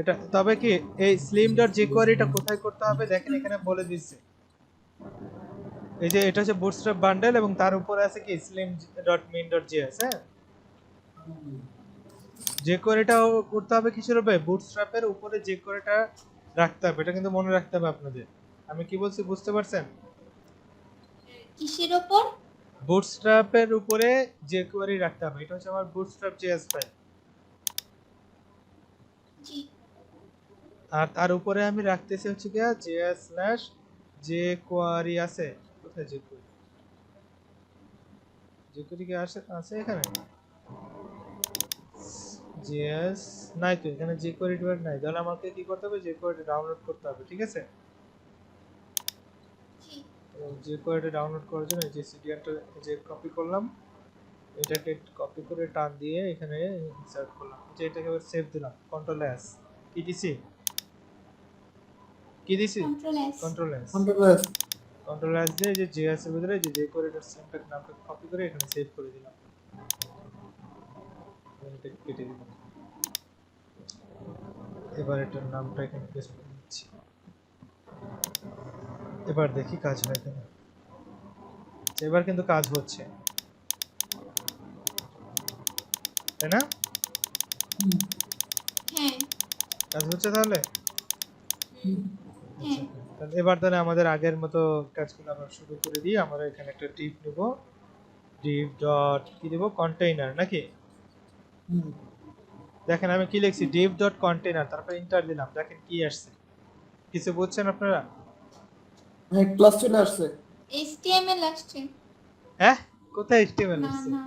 এটা তবে কি, এই slim.jQuery এটা কোথায় করতে হবে দেখেন, এখানে বলে দিচ্ছে। এই যে এটা হচ্ছে bootstrap বান্ডেল, এবং তার উপরে আছে কি slim.main.js। হ্যাঁ, jQueryটাও করতে হবে কিসের উপরে, bootstrap এর উপরে jQueryটা রাখতে হবে, এটা কিন্তু মনে রাখতে হবে আপনাদের। আমি কি বলছি বুঝতে পারছেন? কিসের ওপর? bootstrap এর উপরে jQuery রাখতে হবে। এটা হচ্ছে আমার bootstrap.js ফাইল, জি। আর তার উপরে আমি রাখতেছি হচ্ছে কি js/jQuery আছে। কোথায় jQuery? jQuery কি আছে এখানে? js নাই তো, এখানে jQuery ডট নাই। তাহলে আমাকে কি করতে হবে, jQuery ডাউনলোড করতে হবে, ঠিক আছে। জি। তো jQuery ডাউনলোড করার জন্য এই যে সিডিএনটা যে কপি করলাম, এটাকে কপি করে টান দিয়ে এখানে ইনসার্ট করলাম, যে এটাকে এবার সেভ দিলাম, কন্ট্রোল এস, কি দিছি, কি দিছি, control S. Control S, control control S দিয়ে যে জেএস এর ভিতরে যে jQuery.cs নামটা কপি করে এখানে সেভ করে দিলাম, এটা কেটে দিলাম। এবার এটার নামটা এখানে পেস্ট করে দিচ্ছি। এবার দেখি কাজ হয় কিনা। এবার কিন্তু কাজ হচ্ছে, তাই না? হ্যাঁ। কাজ হচ্ছে তাহলে। হ্যাঁ। তাহলে এবার তাহলে আমাদের আগের মতো কাজগুলো আবার শুরু করে দিই। আমরা এখানে একটা div নেব, div ডট কি দেব, কন্টেইনার নাকি। দেখেন আমি কি লিখছি, div ডট কন্টেইনার, তারপর এন্টার দিলাম, দেখেন কি আসছে। কিছু বুঝছেন আপনারা? হ্যাঁ, ক্লাস চলে আসছে। HTML আসছে। হ্যাঁ, কোথায় HTML না আসছে? না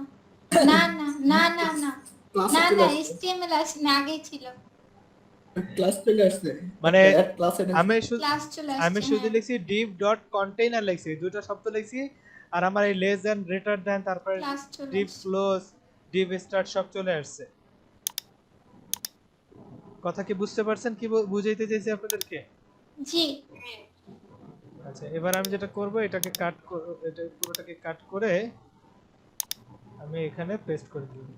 না না না না না ক্লাসে না চলে না, আসছে। HTML আসে না, আগেই ছিল। ক্লাস চলে আসছে, মানে অ্যাড ক্লাস আমি শুধু ক্লাস চলে আমি আসছে। শুধু হ্যাঁ, লিখছি div ডট কন্টেইনার লিখছি, দুটো শব্দ লিখছি, আর আমার এই লেস দ্যান, গ্রেটার দ্যান, তারপরে ক্লাস চলে div আসছে। ক্লোজ, div স্টার্ট সব চলে আসছে। কথা কি বুঝতে পারছেন, কি বুঝাইতে চাইছি আপনাদেরকে? জি। আচ্ছা, এবার আমি যেটা করব, এটাকে কাট, এটা পুরোটাকে কাট করে আমি এখানে পেস্ট করে দিব।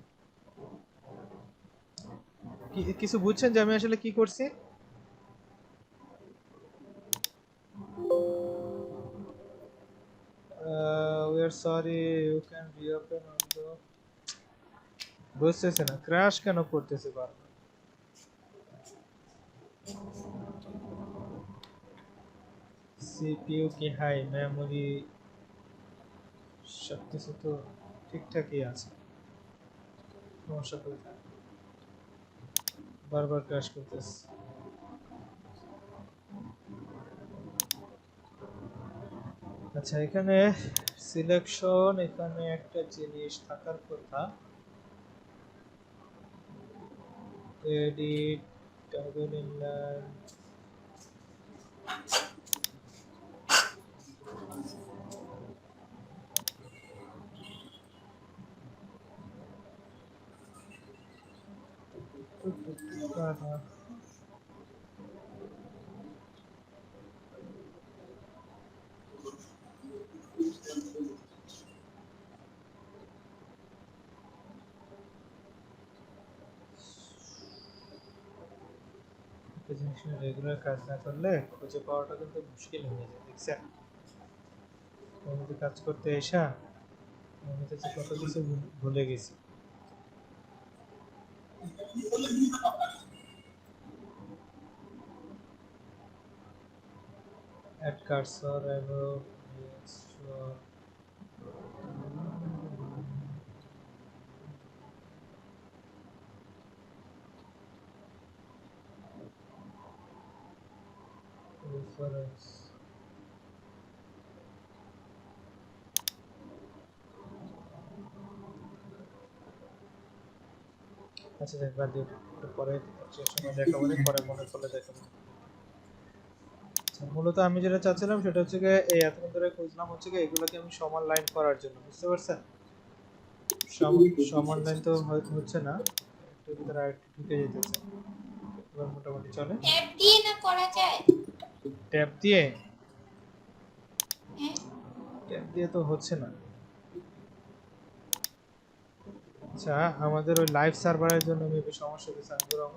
কিছু বুঝছেন যে আমি আসলে কি করছি? We are sorry, you can reopen on the, বুঝতেছে না ক্র্যাশ কেন করতেছে বারবার। সিপিইউ কি হাই, মেমোরি সবকিছু তো ঠিকঠাকই আছে। সমস্যা কোথায়? বারবার ক্র্যাশ করতেছে। আচ্ছা এখানে সিলেকশন, এখানে একটা জিনিস থাকার কথা, এডিট টগল ইনলাইন। জিনিস রেগুলার কাজ না করলে খুঁজে পাওয়াটা কিন্তু মুশকিল হয়ে যায়, দেখছেন? আমি তো কাজ করতে এসা আমি তো কত কিছু ভুলে গেছি। Add cursor above extra reference. আচ্ছা দেখ বাদ দিও, একটু পরে যে সময় দেখাবো, পরে মনে পড়লে দেখাবো। আচ্ছা মূলত আমি যেটা চাচ্ছিলাম সেটা হচ্ছে যে এই এতক্ষণ ধরে খুঁজলাম হচ্ছে যে এগুলোকে আমি সমান লাইন করার জন্য, বুঝতে পারছেন? সমান লাইন তো হচ্ছে না, একটু ভিতরে আরেকটু ঢুকে যেতেছে। এবার মোটামুটি চলে। ট্যাব দিয়ে না করা যায়? ট্যাব দিয়ে? হ্যাঁ ট্যাব দিয়ে তো হচ্ছে না। আচ্ছা আমাদের ওই লাইভ সার্ভারের জন্য মেবি সমস্যা হচ্ছে, আমি বরং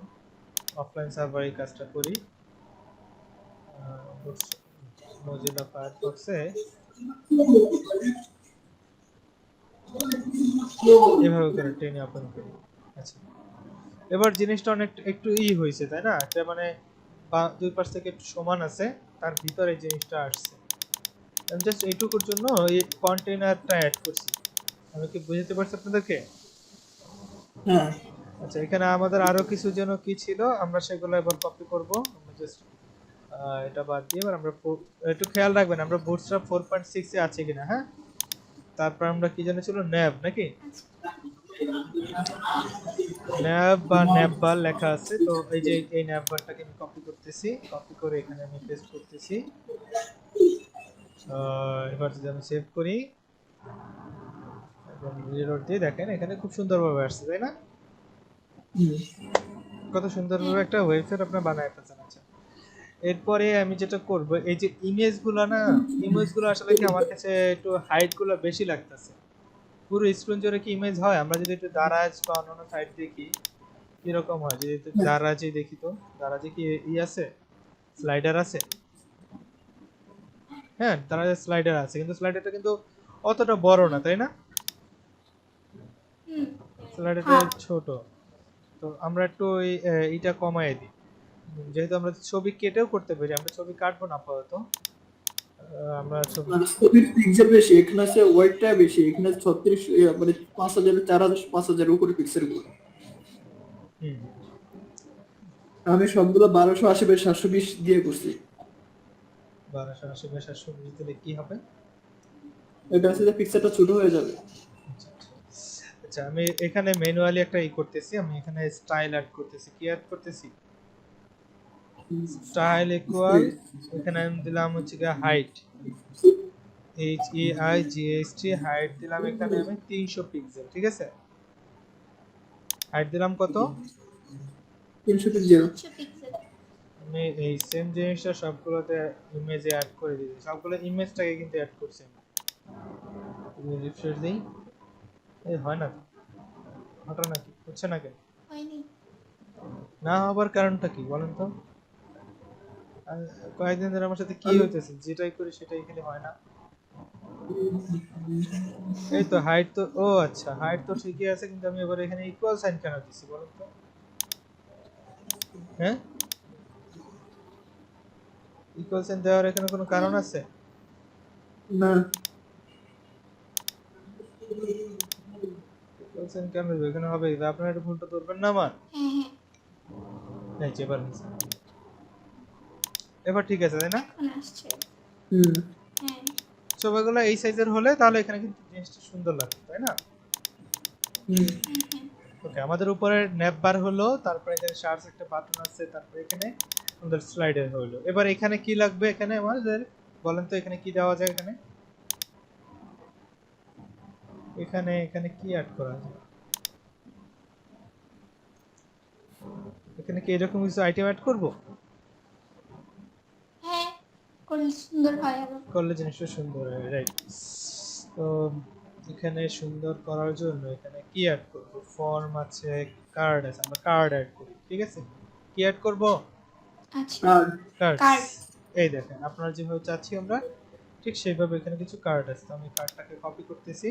অফলাইন সার্ভারে কাজটা করি। মোজিলা ফায়ারফক্সে এভাবে করে টেনে ওপেন করি। আচ্ছা এবার জিনিসটা অনেক একটু হয়েছে তাই না, এটা মানে দুই পাশ থেকে একটু সমান আছে, তার ভিতরে জিনিসটা আসছে। আমি জাস্ট এইটুকুর জন্য এই কন্টেইনারটা অ্যাড করছি। আমি কি বুঝতে পারছি আপনাদেরকে? হ্যাঁ আচ্ছা এখানে আমাদের আরো কিছু যেন কি ছিল, আমরা সেগুলো এবার কপি করব। আমরা জাস্ট এটা বাদ দিয়ে এবার আমরা একটু খেয়াল রাখবেন আমরা বুটস্ট্র্যাপ 4.6 এ আছে কিনা। হ্যাঁ তারপর আমরা কি জানি ছিল ন্যাব নাকি, ন্যাব বা ন্যাববার লেখা আছে। তো এই যে এই ন্যাববারটাকে আমি কপি করতেছি, কপি করে এখানে আমি পেস্ট করতেছি। এবার যদি আমি সেভ করি এবং রিলোড দিয়ে দেখেন এখানে খুব সুন্দরভাবে আসছে তাই না? কত সুন্দরভাবে একটা ওয়েবসাইট আপনি বানায় ফেলছেন। আচ্ছা এরপরে আমি যেটা করব, এই যে ইমেজগুলো না, ইমেজগুলো আসলে কি আমার কাছে একটু হাইটগুলো বেশি লাগতেছে। পুরো স্ক্রিন জুড়ে কি ইমেজ হয়? আমরা যদি একটু দারাজ বা অন্যান্য সাইট দেখি কিরকম হয়, যদি একটু দারাজে দেখি, তো দারাজে কি আছে, স্লাইডার আছে? হ্যাঁ দারাজে স্লাইডার আছে, কিন্তু স্লাইডারটা কিন্তু অতটা বড় না তাই না, স্লাইডারটা ছোট। তো আমরা একটু এইটা কমায় দিই, যেহেতু আমরা ছবি কেটেও করতে পারি, আমরা ছবি কাটবো না আপাতত, আমরা ছবি ছবির পিক্সেল বেশি, এখানে আছে ওয়েটটা বেশি, এখানে 36 মানে 5000 4000 5000 উপরে পিক্সেল গুলো। আমি সবগুলো 1280 বাই 720 দিয়ে করছি। 1280 বাই 720 দিলে কি হবে? এটা আছে যে পিক্সেলটা ছোট হয়ে যাবে। আচ্ছা আমি এখানে ম্যানুয়ালি একটা করতেছি, আমি এখানে স্টাইল অ্যাড করতেছি। কি অ্যাড করতেছি? স্টাইল ইকুয়াল, এখানে আমি দিলাম হচ্ছে কি হাইট, HEIGHT হাইট দিলাম এখানে আমি 300 পিক্সেল, ঠিক আছে? হাইট দিলাম কত? 300 পিক্সেল। আমি এই সেম জিনিসটা সবগুলোতে ইমেজে অ্যাড করে দিয়েছি, সবগুলো ইমেজটাকে কিন্তু অ্যাড করছি আমি। রিফ্রেশ দেই, এই হয় না তো, ঘটনা কি হচ্ছে না কেন? হয়নি। না হবার কারণটা কি বলেন তো? কয়েকদিন ধরে আমার সাথে কি হইতেছে, যেটাই করি সেটাই খালি হয় না। এই তো হাইট তো, ও আচ্ছা হাইট তো ঠিকই আছে, কিন্তু আমি এবার এখানে ইকুয়াল সাইন কেন দিছি বলেন তো? হ্যাঁ ইকুয়াল সাইন দেওয়ার এখানে কোনো কারণ আছে? না বলছেন কেন দেবো? এখানে হবে আপনারা একটু ভুলটা ধরবেন না আমার। হ্যাঁ এই যে এবার ঠিক আছে তাই না? এখন আসছে। হুম হ্যাঁ ছবিগুলো এই সাইজের হলে তাহলে এখানে কিন্তু জিনিসটা সুন্দর লাগবে তাই না? হুম ওকে, আমাদের উপরে ন্যাপ বার হলো, তারপরে এখানে শার্টস একটা বাটন আছে, তারপরে এখানে আমাদের স্লাইডার হলো। এবার এখানে কি লাগবে? এখানে আমাদের বলেন তো এখানে কি দেওয়া যায়? এখানে এখানে এখানে কি অ্যাড করা যায়? এখানে কি এরকম কিছু আইটেম অ্যাড করব? হ্যাঁ করলে সুন্দর হয় আরো। করলে জিনিসটা সুন্দর হয়, রাইট? তো এখানে সুন্দর করার জন্য এখানে কি অ্যাড করব? ফর্ম আছে, কার্ড আছে, আমরা কার্ড অ্যাড করি, ঠিক আছে? কি অ্যাড করব? আচ্ছা আর কার্ড। কার্ড। এই দেখেন আপনারা যেভাবে চাচ্ছি আমরা ঠিক সেইভাবে এখানে কিছু কার্ড আছে। তো আমি কার্ডটাকে কপি করতেছি।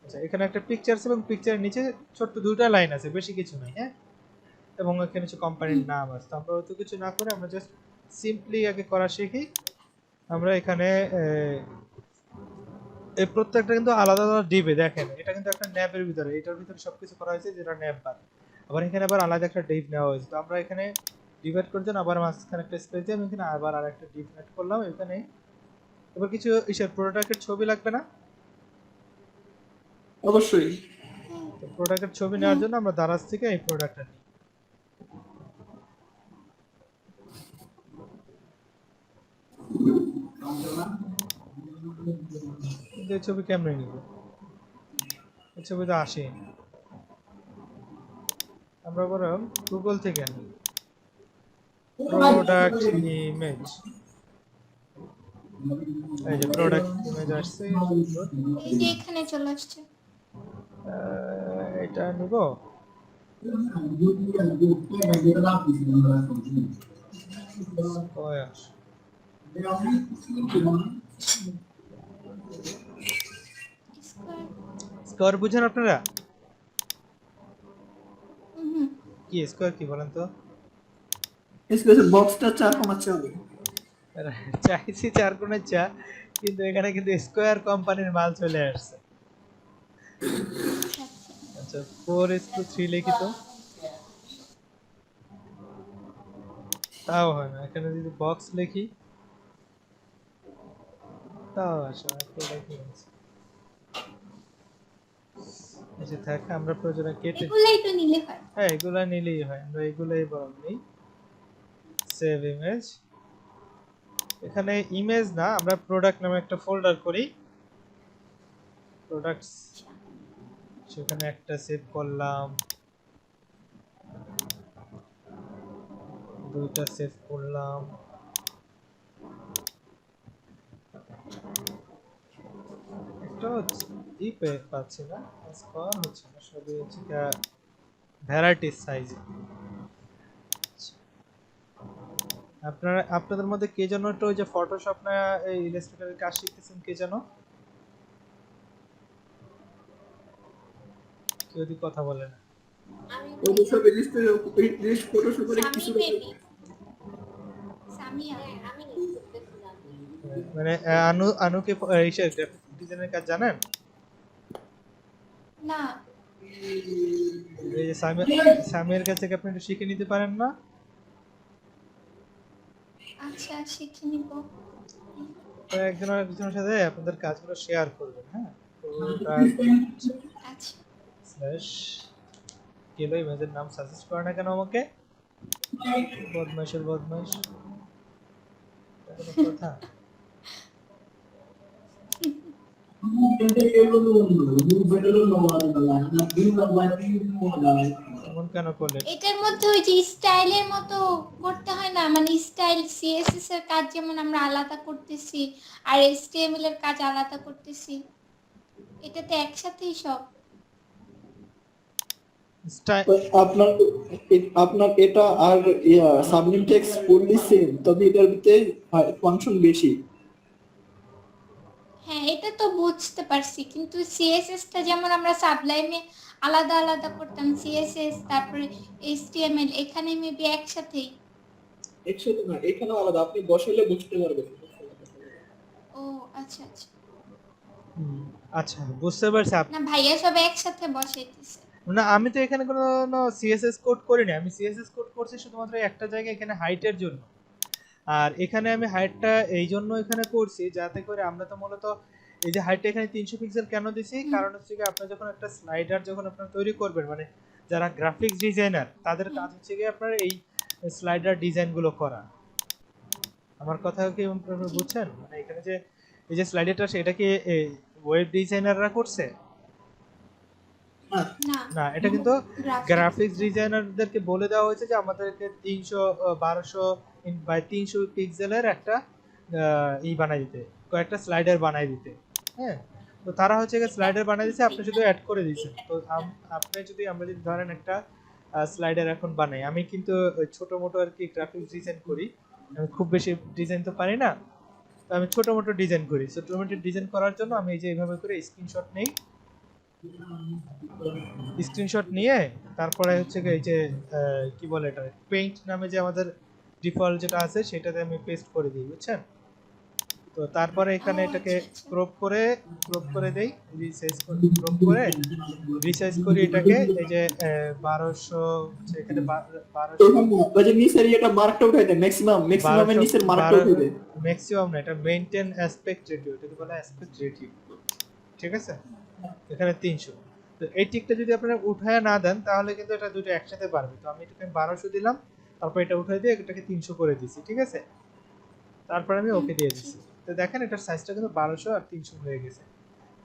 আচ্ছা, এখানে একটা পিকচার আছে এবং পিকচারের নিচে ছোট্ট দুটো লাইন আছে, বেশি কিছু নাই, হ্যাঁ? এবং এখানে কিছু কোম্পানির নাম আছে। তো আমরা অত কিছু না করে আমরা জাস্ট সিম্পলি আগে করা শিখি। আমরা এখানে এই প্রত্যেকটা কিন্তু আলাদা আলাদা দিবে, দেখেন এটা কিন্তু একটা ন্যাপের ভিতরে, এটার ভিতরে সবকিছু করা হয়েছে যেটা ন্যাপ বার। আবার এখানে আবার আলাদা একটা ডিভ নেওয়া হয়েছে। তো আমরা এখানে ডিভাইড করার জন্য আবার মাঝখানে একটা স্পেস দিয়ে আমি এখানে আবার আরেকটা ডিভ অ্যাড করলাম এখানে। এবার কিছু ইসের প্রোডাক্টের ছবি লাগবে না? অবশ্যই তো প্রোডাক্টের ছবি নেওয়ার জন্য আমরা দারাজ থেকে এই প্রোডাক্টটা নিই। কিন্তু এই ছবি কেমনে নিব? এই ছবি তো আসে, আমরা বরং গুগল থেকে আনি। প্রোডাক্ট ইমেজ, এই যে প্রোডাক্ট ইমেজ আসছে, সুন্দর। এই যে এখানে চলে আসছে। এটা নিব। কয় আসে? স্কয়ার। স্কোয়ার বুঝেন আপনারা? হুম কি স্কোয়ার কি বলেন তো? স্পেশাল বক্সটা 4.4 হবে। চাইছি 4 কোণের চা, কিন্তু এখানে কিন্তু স্কোয়ার কোম্পানির মাল চলে আসছে। আচ্ছা 4:3 লিখি তো, তাও হয় না। এখানে যদি বক্স লিখি তাও আসে না। আচ্ছা থাক, আমরা প্রয়োজনে কেটে, এগুলাই তো নিলে হয়। হ্যাঁ এগুলা নিলেই হয়, আমরা এগুলাই বরং নিই। Save image. এখানে ইমেজ না, আমরা প্রোডাক্ট নামে একটা ফোল্ডার করি, প্রোডাক্টস, সেখানে একটা সেভ করলাম, দুইটা সেভ করলাম, একটা পাচ্ছি না, স্কোয়ার হচ্ছে না, সবই হচ্ছে ভ্যারাইটি সাইজ। আপনাদের মধ্যে কে যেন একটা ওই যে ফটোশপ না এই ইলাস্ট্রেটরের কাজ শিখতেছেন, কে যেন? কেউ যদি কথা বলে না। আমি ওই যে সব লিস্ট ফটোশপ করে সামি কিছু বেবি। সামিয়া। হ্যাঁ আমি করতেছিলাম। মানে আনুকে এইসব গ্রাফিক ডিজাইনের কাজ জানেন? না এই যে সামিয়ার কাছে থেকে আপনি একটু শিখে নিতে পারেন না? আচ্ছা শিখে নিব। তো একজন আরেকজনের সাথে আপনাদের কাজগুলো শেয়ার করবেন, হ্যাঁ? আচ্ছা স্ল্যাশ কেলো ইমেজের নাম সাজেস্ট করে না কেন আমাকে? বদমাইশের বদমাইশ, এটা কোনো কথা? এমন কেন করলেন? এটার মধ্যে ওই যে স্টাইলের মতো করতে হয় না, মানে স্টাইল সিএসএস এর কাজ যেমন আমরা আলাদা করতেছি আর এইচটিএমএল এর কাজ আলাদা করতেছি, এটাতে একসাথেই সব। তো আপনার এটা আর সাবলিম টেক্সট ফুললি সেম, তবে এটার ভিতরে ফাংশন বেশি। হ্যাঁ এটা তো বুঝতে পারছি, কিন্তু সিএসএস টা যেমন আমরা সাবলাইমে আলাদা আলাদা করতাম, সিএসএস তারপরে এইচটিএমএল এখানে মেবি একসাথেই। একসাথে না, এখানেও আলাদা, আপনি বসালে বুঝতে পারবেন। ও আচ্ছা আচ্ছা। হুম, আচ্ছা বুঝতে পারছি না ভাইয়া সব একসাথে বসাইতেছে। না আমি তো এখানে কোনো সিএসএস কোড করিনি, আমি সিএসএস কোড করছি শুধুমাত্র একটা জায়গায় এখানে হাইটের জন্য। আর এখানে আমি হাইটটা এই জন্য এখানে করছি যাতে করে আমরা তো মূলত এই যে হাইটটা এখানে 300 পিক্সেল কেন দিছি, কারণ হচ্ছে কি আপনি যখন একটা স্লাইডার যখন আপনারা তৈরি করবেন, মানে যারা গ্রাফিক্স ডিজাইনার তাদের কাজ হচ্ছে কি আপনার এই স্লাইডার ডিজাইনগুলো করা। আমার কথা কি আপনারা জি। বুঝছেন? মানে এখানে যে এই যে স্লাইডারটা সেটা কি ওয়েব ডিজাইনাররা করছে? না, না, না, এটা কিন্তু গ্রাফিক্স। গ্রাফিক্স ডিজাইনারদেরকে বলে দেওয়া হয়েছে যে আমাদেরকে 1200 বাই 300 পিক্সেলের একটা ই বানাই দিতে, কয়েকটা স্লাইডার বানাই দিতে। হ্যাঁ, তো তারা হচ্ছে স্লাইডার বানাই দিচ্ছে, আপনি শুধু অ্যাড করে দিয়েছেন। তো আপনি যদি আমরা যদি ধরেন একটা স্লাইডার এখন বানাই, আমি কিন্তু ওই ছোট মোটো আর কি গ্রাফিক্স ডিজাইন করি, আমি খুব বেশি ডিজাইন তো পারি না, তো আমি ছোট মোটো ডিজাইন করি। ছোট মোটো ডিজাইন করার জন্য আমি এই যে এইভাবে করে স্ক্রিনশট নেই, স্ক্রিনশট নিয়ে তারপরে হচ্ছে কি এই যে কি বলে এটা, পেইন্ট নামে যে আমাদের ডিফল্ট যেটা আছে সেটাতে আমি পেস্ট করে দিই, বুঝছেন? তো তারপরে ও এখানে এটাকে আচ্ছা আচ্ছা। ক্রপ করে দেই, রিসাইজ করে ক্রপ করে রিসাইজ করি এটাকে এই যে 1200 হচ্ছে এখানে 1200 এখানে ওই যে নিচের ইয়েটা মার্কটা উঠাই দেয়, ম্যাক্সিমামের নিচের মার্কটা উঠাই দেয়। ম্যাক্সিমাম না, এটা মেইনটেইন অ্যাসপেক্ট রেটিও, এটাকে বলা অ্যাসপেক্ট রেটিও, ঠিক আছে? এখানে 300। তো এই টিকটা যদি আপনারা উঠায় না দেন তাহলে কিন্তু এটা দুটো একসাথে বাড়বে। তো আমি এটাকে 1200 দিলাম, তারপর এটা উঠাই দিয়ে এটাকে 300 করে দিয়েছি, ঠিক আছে? তারপর আমি ওকে দিয়ে জি। দিচ্ছি। তো দেখেন এটার সাইজটা কিন্তু 1200 আর 300 হয়ে গেছে।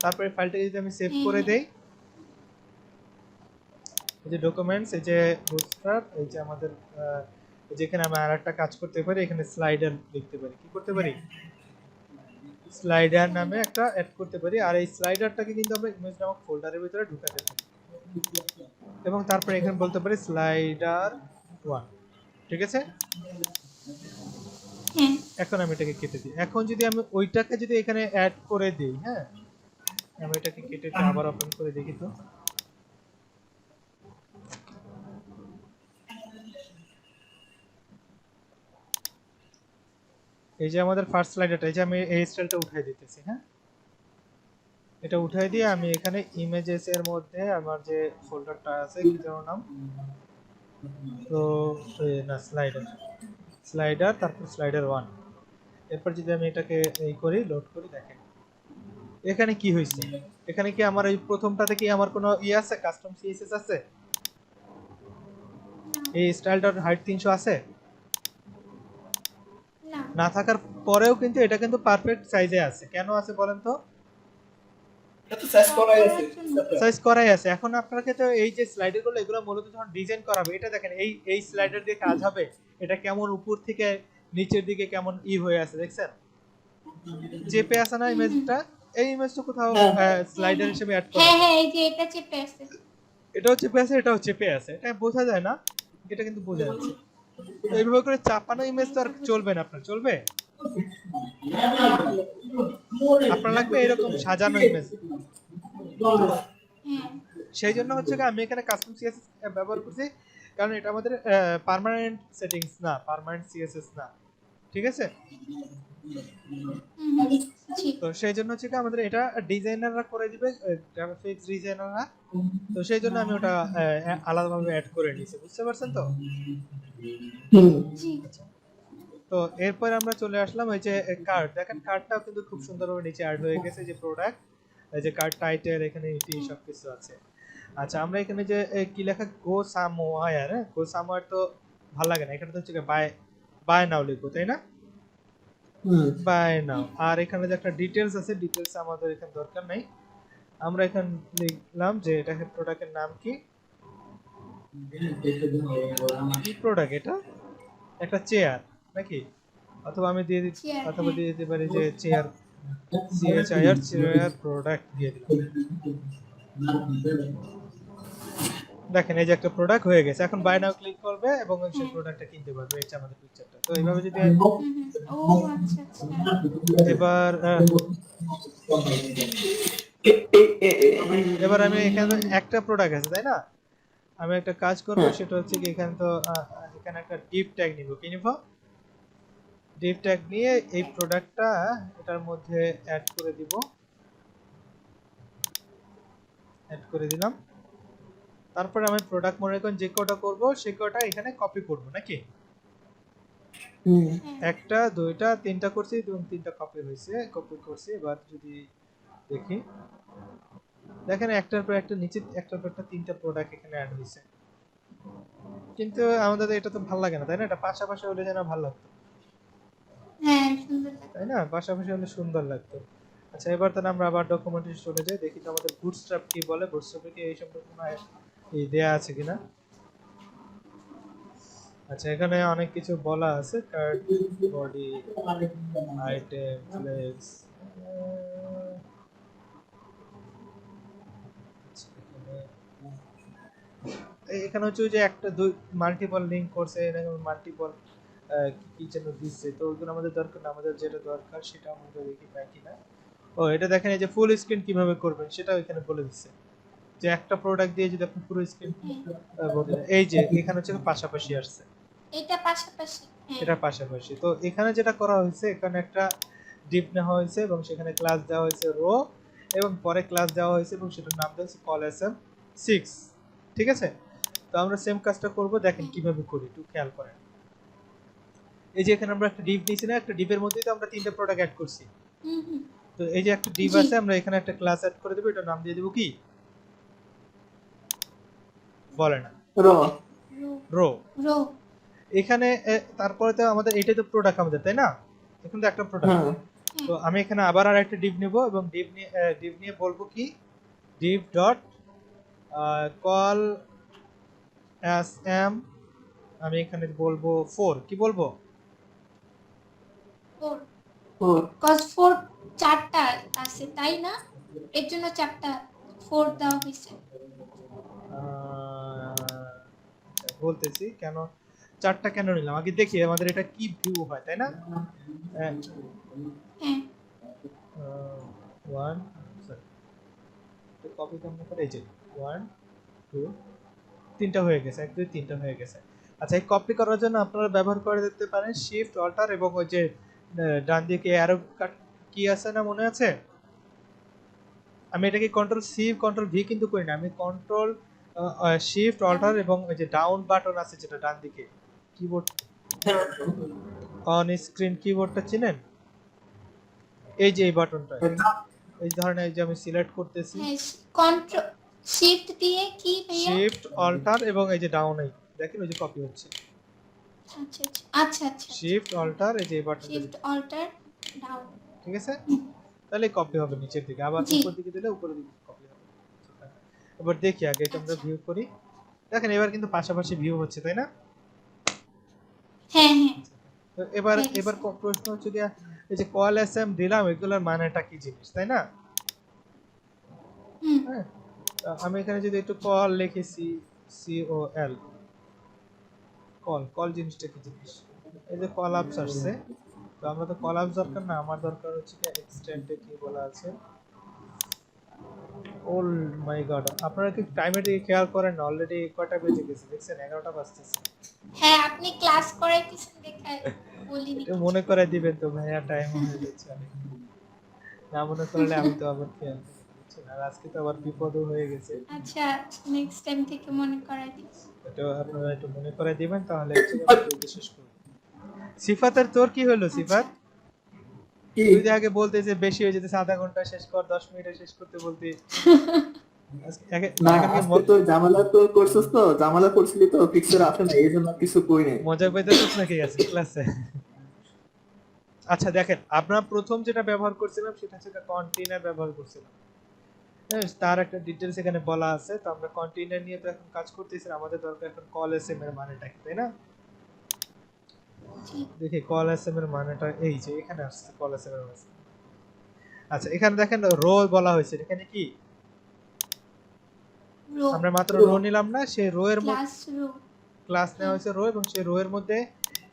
তারপরে ফাইলটাকে যদি আমি সেভ হ্যাঁ করে হ্যাঁ। দেই, এই যে ডকুমেন্টস, এই যে বুটস্ট্র্যাপ, এই যে আমাদের যেখানে আমি আরেকটা কাজ করতে পারি, এখানে স্লাইডার লিখতে পারি, কি করতে পারি, স্লাইডার নামে স্লাইডার। একটা অ্যাড করতে পারি। আর এই স্লাইডারটাকে কিন্তু আমরা ইমেজ নামক ফোল্ডারের ভিতরে ঢুকাতে পারি এবং তারপরে এখানে বলতে পারি স্লাইডার 1, ঠিক আছে? হ্যাঁ। এখন আমি এটাকে কেটে দিই। এখন যদি আমি ওইটাকে যদি এখানে অ্যাড করে দিই, হ্যাঁ, আমি এটাকে কেটে দিয়ে আবার ওপেন করে দেখি তো। এই যে আমাদের ফার্স্ট স্লাইডারটা, এই যে আমি এই স্টাইলটা উঠাই দিতেছি, হ্যাঁ, এটা উঠাই দিয়ে আচ্ছা। আমি এখানে ইমেজেস এর মধ্যে আমার যে ফোল্ডারটা আছে কি যেন নাম, তো না স্লাইডার, স্লাইডার তারপর স্লাইডার 1, এরপর যদি আমি এটাকে এই করি লোড করি, দেখেন এখানে কি হয়েছে। এখানে কি আমার এই প্রথমটাতে কি আমার কোনো ই আছে, কাস্টম সিএসএস আছে? না এই স্টাইলটার হাইট 300 আছে? না। না থাকার পরেও কিন্তু এটা কিন্তু পারফেক্ট সাইজে আছে। কেন আছে বলেন তো? এটা তো সাইজ শো করাই আছে। করার জন্য। সাইজ করাই আছে। এখন আপনাকে তো এই যে স্লাইডারগুলো এগুলো মূলত যখন ডিজাইন করাবে, এটা দেখেন এই স্লাইডার দিয়ে কাজ হবে, এটা কেমন উপর থেকে নিচের দিকে কেমন ই হয়ে আছে দেখছেন, চেপে আছে না হুম হুম। ইমেজটা? এই ইমেজটা কোথাও হ্যাঁ হ্যাঁ স্লাইডার হ্যাঁ। হিসেবে অ্যাড করা হ্যাঁ আছে। হ্যাঁ, এই যে এটা চেপে আছে। এটাও চেপে আছে, এটাও চেপে আছে, এটা বোঝা যায় না, এটা কিন্তু বোঝা যাচ্ছে। তো এইভাবে করে চাপানো ইমেজ হ্যাঁ তো আর এটা বুঝি। চলবে না, আপনার চলবে? আপনার লাগবে এরকম সাজানো ইমেজ। হ্যাঁ। সেই জন্য হচ্ছে কি আমি এখানে কাস্টম সিএসএস ব্যবহার করছি, কারণ এটা আমাদের পার্মানেন্ট সেটিংস না, পার্মানেন্ট সিএসএস না, ঠিক আছে? হুম হুম। জি। তো সেই জন্য হচ্ছে কি আমাদের এটা ডিজাইনাররা করে দিবে, গ্রাফিক্স ডিজাইনাররা। তো সেই জন্য আমি ওটা আলাদাভাবে অ্যাড করে নিয়েছি, বুঝতে পারছেন তো? হুম। জি। তো এরপর আমরা চলে আসলাম এই যে কার্ড, দেখেন কার্ডটাও কিন্তু খুব সুন্দরভাবে নিচে অ্যাড হয়ে গেছে, যে প্রোডাক্ট, এই যে কার্ড টাইটেল, এখানে এটি সব কিছু আছে। আচ্ছা আমরা এখানে যে কি লেখা গো সামওয়্যার, গো সামওয়্যার তো ভালো লাগে না, এখানে তো হচ্ছে বাই বাই নাও লিখবো, তাই না? হুম। বাই নাও। হ্যাঁ। আর এখানে যে একটা ডিটেলস আছে, ডিটেলস আমাদের এখানে দরকার নাই, আমরা এখানে লিখলাম যে এটা প্রোডাক্টের নাম কি, কি প্রোডাক্ট এটা, একটা চেয়ার নাকি, অথবা আমি দিয়ে দিতে, চেয়ার। অথবা হ্যাঁ। দিয়ে দিতে পারি যে চেয়ার, সিএইচআইআর চেয়ার প্রোডাক্ট দিয়ে দিলাম। দেখেন এই যে একটা প্রোডাক্ট হয়ে গেছে। এখন বাই নাও ক্লিক করবে এবং সেই হ্যাঁ। প্রোডাক্টটা কিনতে পারবে, এই যে আমাদের পিকচারটা। তো এইভাবে যদি হুম হুম। ও আচ্ছা আচ্ছা। এবার এবার আমি এখানে একটা প্রোডাক্ট আছে তাই না, আমি একটা কাজ করব, সেটা হচ্ছে কি এখানে তো এখানে একটা ডিপ ট্যাগ নিব, কি নিব, ডিপ ট্যাগ নিয়ে এই প্রোডাক্টটা এটার মধ্যে অ্যাড করে দিব। অ্যাড করে দিলাম। তারপর আমি প্রোডাক্ট মনে করেন যে কটা করব সেই কটা এখানে কপি করব নাকি? হুম হ্যাঁ একটা দুইটা তিনটা করছি এবং তিনটা কপি হয়েছে, কপি করছি। এবার যদি দেখি, দেখেন একটার পর একটা নিচে একটার পর একটা তিনটা প্রোডাক্ট এখানে অ্যাড হয়েছে, কিন্তু আমাদের এটা তো ভালো লাগে না, তাই না? এটা পাশাপাশি হলে যেন ভালো লাগতো, হ্যাঁ সুন্দর লাগে। তাই না? পাশাপাশি হলে সুন্দর লাগতো। আচ্ছা, এবার তাহলে আমরা আবার ডকুমেন্টে চলে যাই, দেখি তো আমাদের বুটস্ট্র্যাপ কি বলে। বুটস্ট্র্যাপে কি এই সম্পর্কে কোনো এই দেয়া আছে কিনা। আচ্ছা, এখানে অনেক কিছু বলা আছে, কার্ড, বডি, আইটেম, ফ্লেক্স। এখানে হচ্ছে ওই যে একটা দুই মাল্টিপল লিংক করছে, মাল্টিপল কি যেন দিচ্ছে, তো ওইগুলো আমাদের দরকার না। আমাদের যেটা দরকার সেটা আমরা দেখি পাই কিনা। ও, এটা দেখেন এই যে ফুল স্ক্রিন কিভাবে করবেন সেটাও এখানে বলে দিচ্ছে, যে একটা প্রোডাক্ট দিয়ে যদি আপনি পুরো স্ক্রিন বদলে, এই যে এখানে হচ্ছে পাশাপাশি আসছে, এটা পাশাপাশি। হ্যাঁ এটা পাশাপাশি। তো এখানে যেটা করা হয়েছে, এখানে একটা ডিপ নেওয়া হয়েছে এবং সেখানে ক্লাস দেওয়া হয়েছে রো, এবং পরে ক্লাস দেওয়া হয়েছে এবং সেটার নাম দেওয়া হয়েছে কল sm6। ঠিক আছে, তো আমরা সেম কাজটা করব। দেখেন কিভাবে করি, একটু খেয়াল করেন। এই যে এখানে আমরা একটা ডিপ নিয়েছি না, একটা ডিপের মধ্যেই তো আমরা তিনটা প্রোডাক্ট অ্যাড করছি। হুম হুম তো এই যে একটা ডিপ জি। আছে, আমরা এখানে একটা ক্লাস অ্যাড করে দেব, এটার নাম দিয়ে দেব কি বলে না, র রো রো। রো এখানে তারপরে তো আমাদের এটাই তো প্রোডাক্ট আমাদের, তাই না? এখন তো একটা প্রোডাক্ট। হ্যাঁ তো আমি এখানে আবার আর একটা ডিপ নেব এবং ডিপ নিয়ে বলবো কি, ডিপ ডট কল sm, আমি এখানে বলবো 4। কি বলবো? 4 ফোর কজ 4 চারটা আছে তাই না, এর জন্য চারটা 4 দেওয়া হয়েছে। বলতেছি কেন চারটা কেন নিলাম, আগে দেখি আমাদের এটা কি ভিউ হয়, তাই না? হ্যাঁ ওয়ান, কপি কেমন করে, এই যে 1 2 তিনটা হয়ে গেছে, 1 2 তিনটা হয়ে গেছে। আচ্ছা, এই কপি করার জন্য আপনারা ব্যবহার করে দিতে পারেন শিফট অল্টার এবং ওই যে ডান দিকে অ্যারো কি আছে না, মনে আছে? আমি এটাকে কন্ট্রোল সি কন্ট্রোল ভি কিন্তু করি না, আমি কন্ট্রোল শিফট অল্টার এবং ওই যে ডাউন বাটন আছে যেটা ডান দিকে কিবোর্ড, অন স্ক্রিন কিবোর্ডটা চিনেন? এই যে এই বাটনটা, এই ধরনের, এই যে আমি সিলেক্ট করতেছি হ্যাঁ কন্ট্রোল শিফট দিয়ে কি ভাইয়া? শিফট অল্টার এবং এই যে ডাউন, এই দেখেন ওই যে কপি হচ্ছে, আচ্ছা আচ্ছা আচ্ছা শিফট অল্টার, এই যে এই বাটনটা, শিফট অল্টার ডাউন। ঠিক আছে? তাহলে কপি হবে নিচের দিকে, আবার জি। উপর দিকে দিলে উপরের দিকে কপি হবে। এবার দেখি আগে এটা আমরা আচ্ছা। ভিউ করি। দেখেন এবার কিন্তু পাশাপাশি ভিউ হচ্ছে, তাই না? হ্যাঁ হ্যাঁ তো এবার হয়ে গেছে। এবার প্রশ্ন হচ্ছে যে এই যে কল এসএম দিলাম, এগুলোর মানেটা কি জিনিস, তাই না? হুম হ্যাঁ, তো আমি এখানে যদি একটু কল লিখেছি, COL, কল, কল জিনিসটা কি জিনিস? এই যে কল আপস আসছে, তো আমরা তো কল আপস দরকার না, আমার দরকার হচ্ছে কি এক্সটেন্ডে কি বলা আছে। ও মাই গড, আপনারা কি টাইমের দিকে খেয়াল করেন না? অলরেডি কয়টা বেজে গেছে দেখছেন, 11টা বাজতেছে। হ্যাঁ আপনি ক্লাস করাইতেছেন দেখায় বলিনি এটা কিছু। মনে করে দিবেন তো ভাইয়া, টাইম হয়ে যাচ্ছে অনেক। না মনে করলে আমি তো আবার খেয়াল করি, বুঝছেন? আর আজকে তো আবার বিপদও হয়ে গেছে। আচ্ছা নেক্সট টাইম থেকে মনে করাই দিই। এটা আপনারা একটু মনে করে দিবেন, তাহলে হচ্ছে জলদি শেষ করব। সিফাতের তোর কি হলো সিফাত? কি তুই যে আগে বলতে যে বেশি হয়ে যেতেছে, আধা ঘন্টা শেষ কর, 10 মিনিটে শেষ করতে বলতি। না আজকে তো জামালা তো করছিস, তো জামালা করছিলি তো পিকচার আসে না, এই জন্য কিছু কই নাই। মজা পাইতেছিস নাকি আছে ক্লাসে? আচ্ছা দেখেন, আমরা প্রথম যেটা ব্যবহার করছিলাম সেটা হচ্ছে কন্টেইনার ব্যবহার করছিলাম। হ্যাঁ, তার একটা ডিটেইলস এখানে বলা আছে। তো আমরা কন্টেইনার নিয়ে তো এখন কাজ করতেছি, আমাদের দরকার এখন কল এসএম এর মানেটা কি, তাই না? জি দেখি কল এসএম এর মানেটা, এই যে এখানে আসছে কল এসএম এর মানে। আচ্ছা, এখানে দেখেন রো বলা হয়েছে, এখানে কি রো আমরা মাত্র রো নিলাম না, সেই রো এর মধ্যে ক্লাস রো। ক্লাস নেওয়া হয়েছে রো, এবং সেই রো এর মধ্যে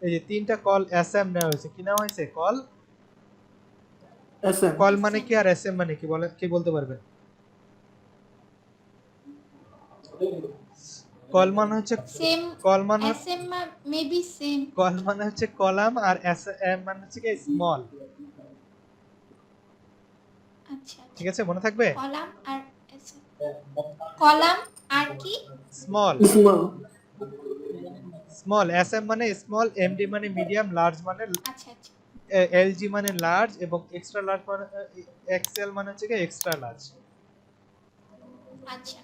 এই যে তিনটা কল এসএম নেওয়া হয়েছে। কি নেওয়া হয়েছে? কল। এসএম কল মানে কি আর এসএম মানে কি, বলে কি বলতে পারবেন? কল মানে হচ্ছে সেম কল মানে এসএম মেবি সেম। কল মানে হচ্ছে কলাম, আর এসএম মানে হচ্ছে কি স্মল। আচ্ছা ঠিক আছে, মনে থাকবে? কলাম আর আচ্ছা কলাম আর কি স্মল স্মল স্মল এসএম মানে স্মল, এমডি মানে মিডিয়াম, লার্জ মানে আচ্ছা আচ্ছা এলজি মানে লার্জ এবং এক্সট্রা লার্জ মানে এক্সএল মানে হচ্ছে কি এক্সট্রা লার্জ। আচ্ছা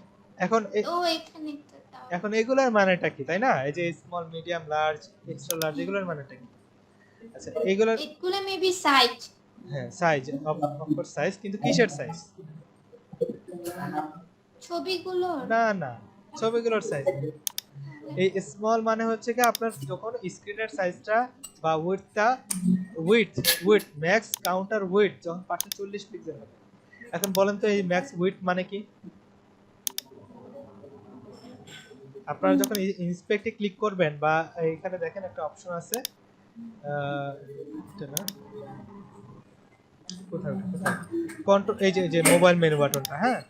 এখন ও এখানে তো দেওয়া এখন এগুলোর মানেটা কি, তাই না? এই যে small, medium, large, extra large, এগুলোর মানেটা কি? আচ্ছা এগুলোর, এগুলো মেবি সাইজ হ্যাঁ সাইজ, অফ কোর্স সাইজ, কিন্তু কিসের সাইজ? ছবিগুলো না না, ছবিগুলোর সাইজ না। এই স্মল মানে হচ্ছে কি আপনার যখন স্ক্রিনের সাইজটা বা উইডথটা, উইডথ ম্যাক্স কাউন্টার উইডথ যখন 540 পিক্সেল হবে। এখন বলেন তো এই ম্যাক্স উইডথ মানে কি? আপনারা যখন ইন্সপেক্টে ক্লিক করবেন বা এখানে দেখেন একটা অপশন আছে, এটা না, কোথায় কন্ট্রোল, এই যে মোবাইল মেনু বাটনটা, হ্যাঁ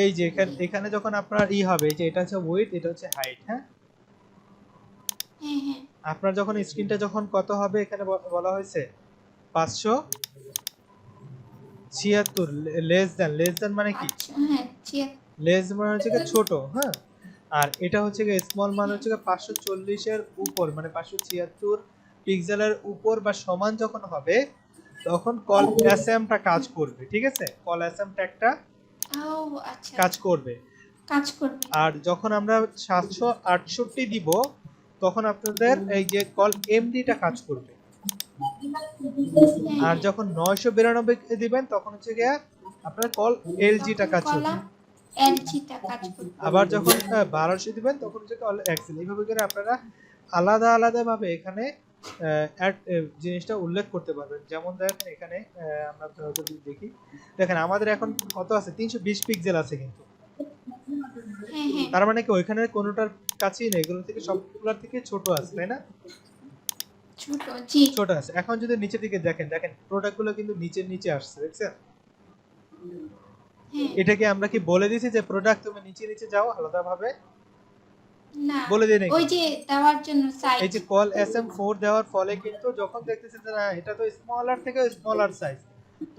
এই যে এখানে যখন আপনার হবে, এই যে এটা হচ্ছে উইডথ, এটা হচ্ছে হাইট, হ্যাঁ হ্যাঁ হ্যাঁ আপনার যখন স্ক্রিনটা যখন কত হবে এখানে বলা হয়েছে 576, লেস দ্যান মানে কি? আচ্ছা হ্যাঁ লেস মানে হচ্ছে কি ছোট, হ্যাঁ আর এটা হচ্ছে কি স্মল মানে হচ্ছে কি 540 এর উপর, মানে 576 পিক্সেলের উপর বা সমান যখন হবে তখন কল এসএমটা কাজ করবে, ঠিক আছে? কল এসএম ট্যাগটা ও আচ্ছা কাজ করবে। কাজ করবে আর যখন আমরা 768 দিব তখন আপনাদের এই যে কল এমডিটা কাজ করবে। আর যখন 992 দিবেন তখন হচ্ছে গিয়ে আপনার কল এলজিটা কাজ করবে। কলাম এলজিটা কাজ করবে। আবার যখন 1200 দিবেন তখন হচ্ছে কল এক্সেল। এইভাবে করে আপনারা আলাদা আলাদা ভাবে এখানে জিনিসটা উল্লেখ করতে পারবেন। যেমন দেখেন এখানে আমরা যদি দেখি, দেখেন আমাদের এখন কত আছে, 320 পিক্সেল আছে কিন্তু, হ্যাঁ হ্যাঁ তার মানে কি ওইখানে কোনোটার কাছেই নেই, এগুলো থেকে সবগুলোর থেকে ছোট আছে, তাই না? ছোট জি ছোট আছে। এখন যদি নিচের দিকে দেখেন, দেখেন প্রোডাক্টগুলো কিন্তু নিচে আসছে, দেখছেন? হ্যাঁ এটাকে আমরা কি বলে দিয়েছি যে প্রোডাক্ট তুমি নিচে যাও আলাদা ভাবে? না বলে দিই নাকি? ওই যে দেওয়ার জন্য এই সাইজ যে কল SM4 দেওয়ার ফলে কিন্তু যখন দেখতেছেন যে না এটা তো স্মলার থেকে স্মলার সাইজ,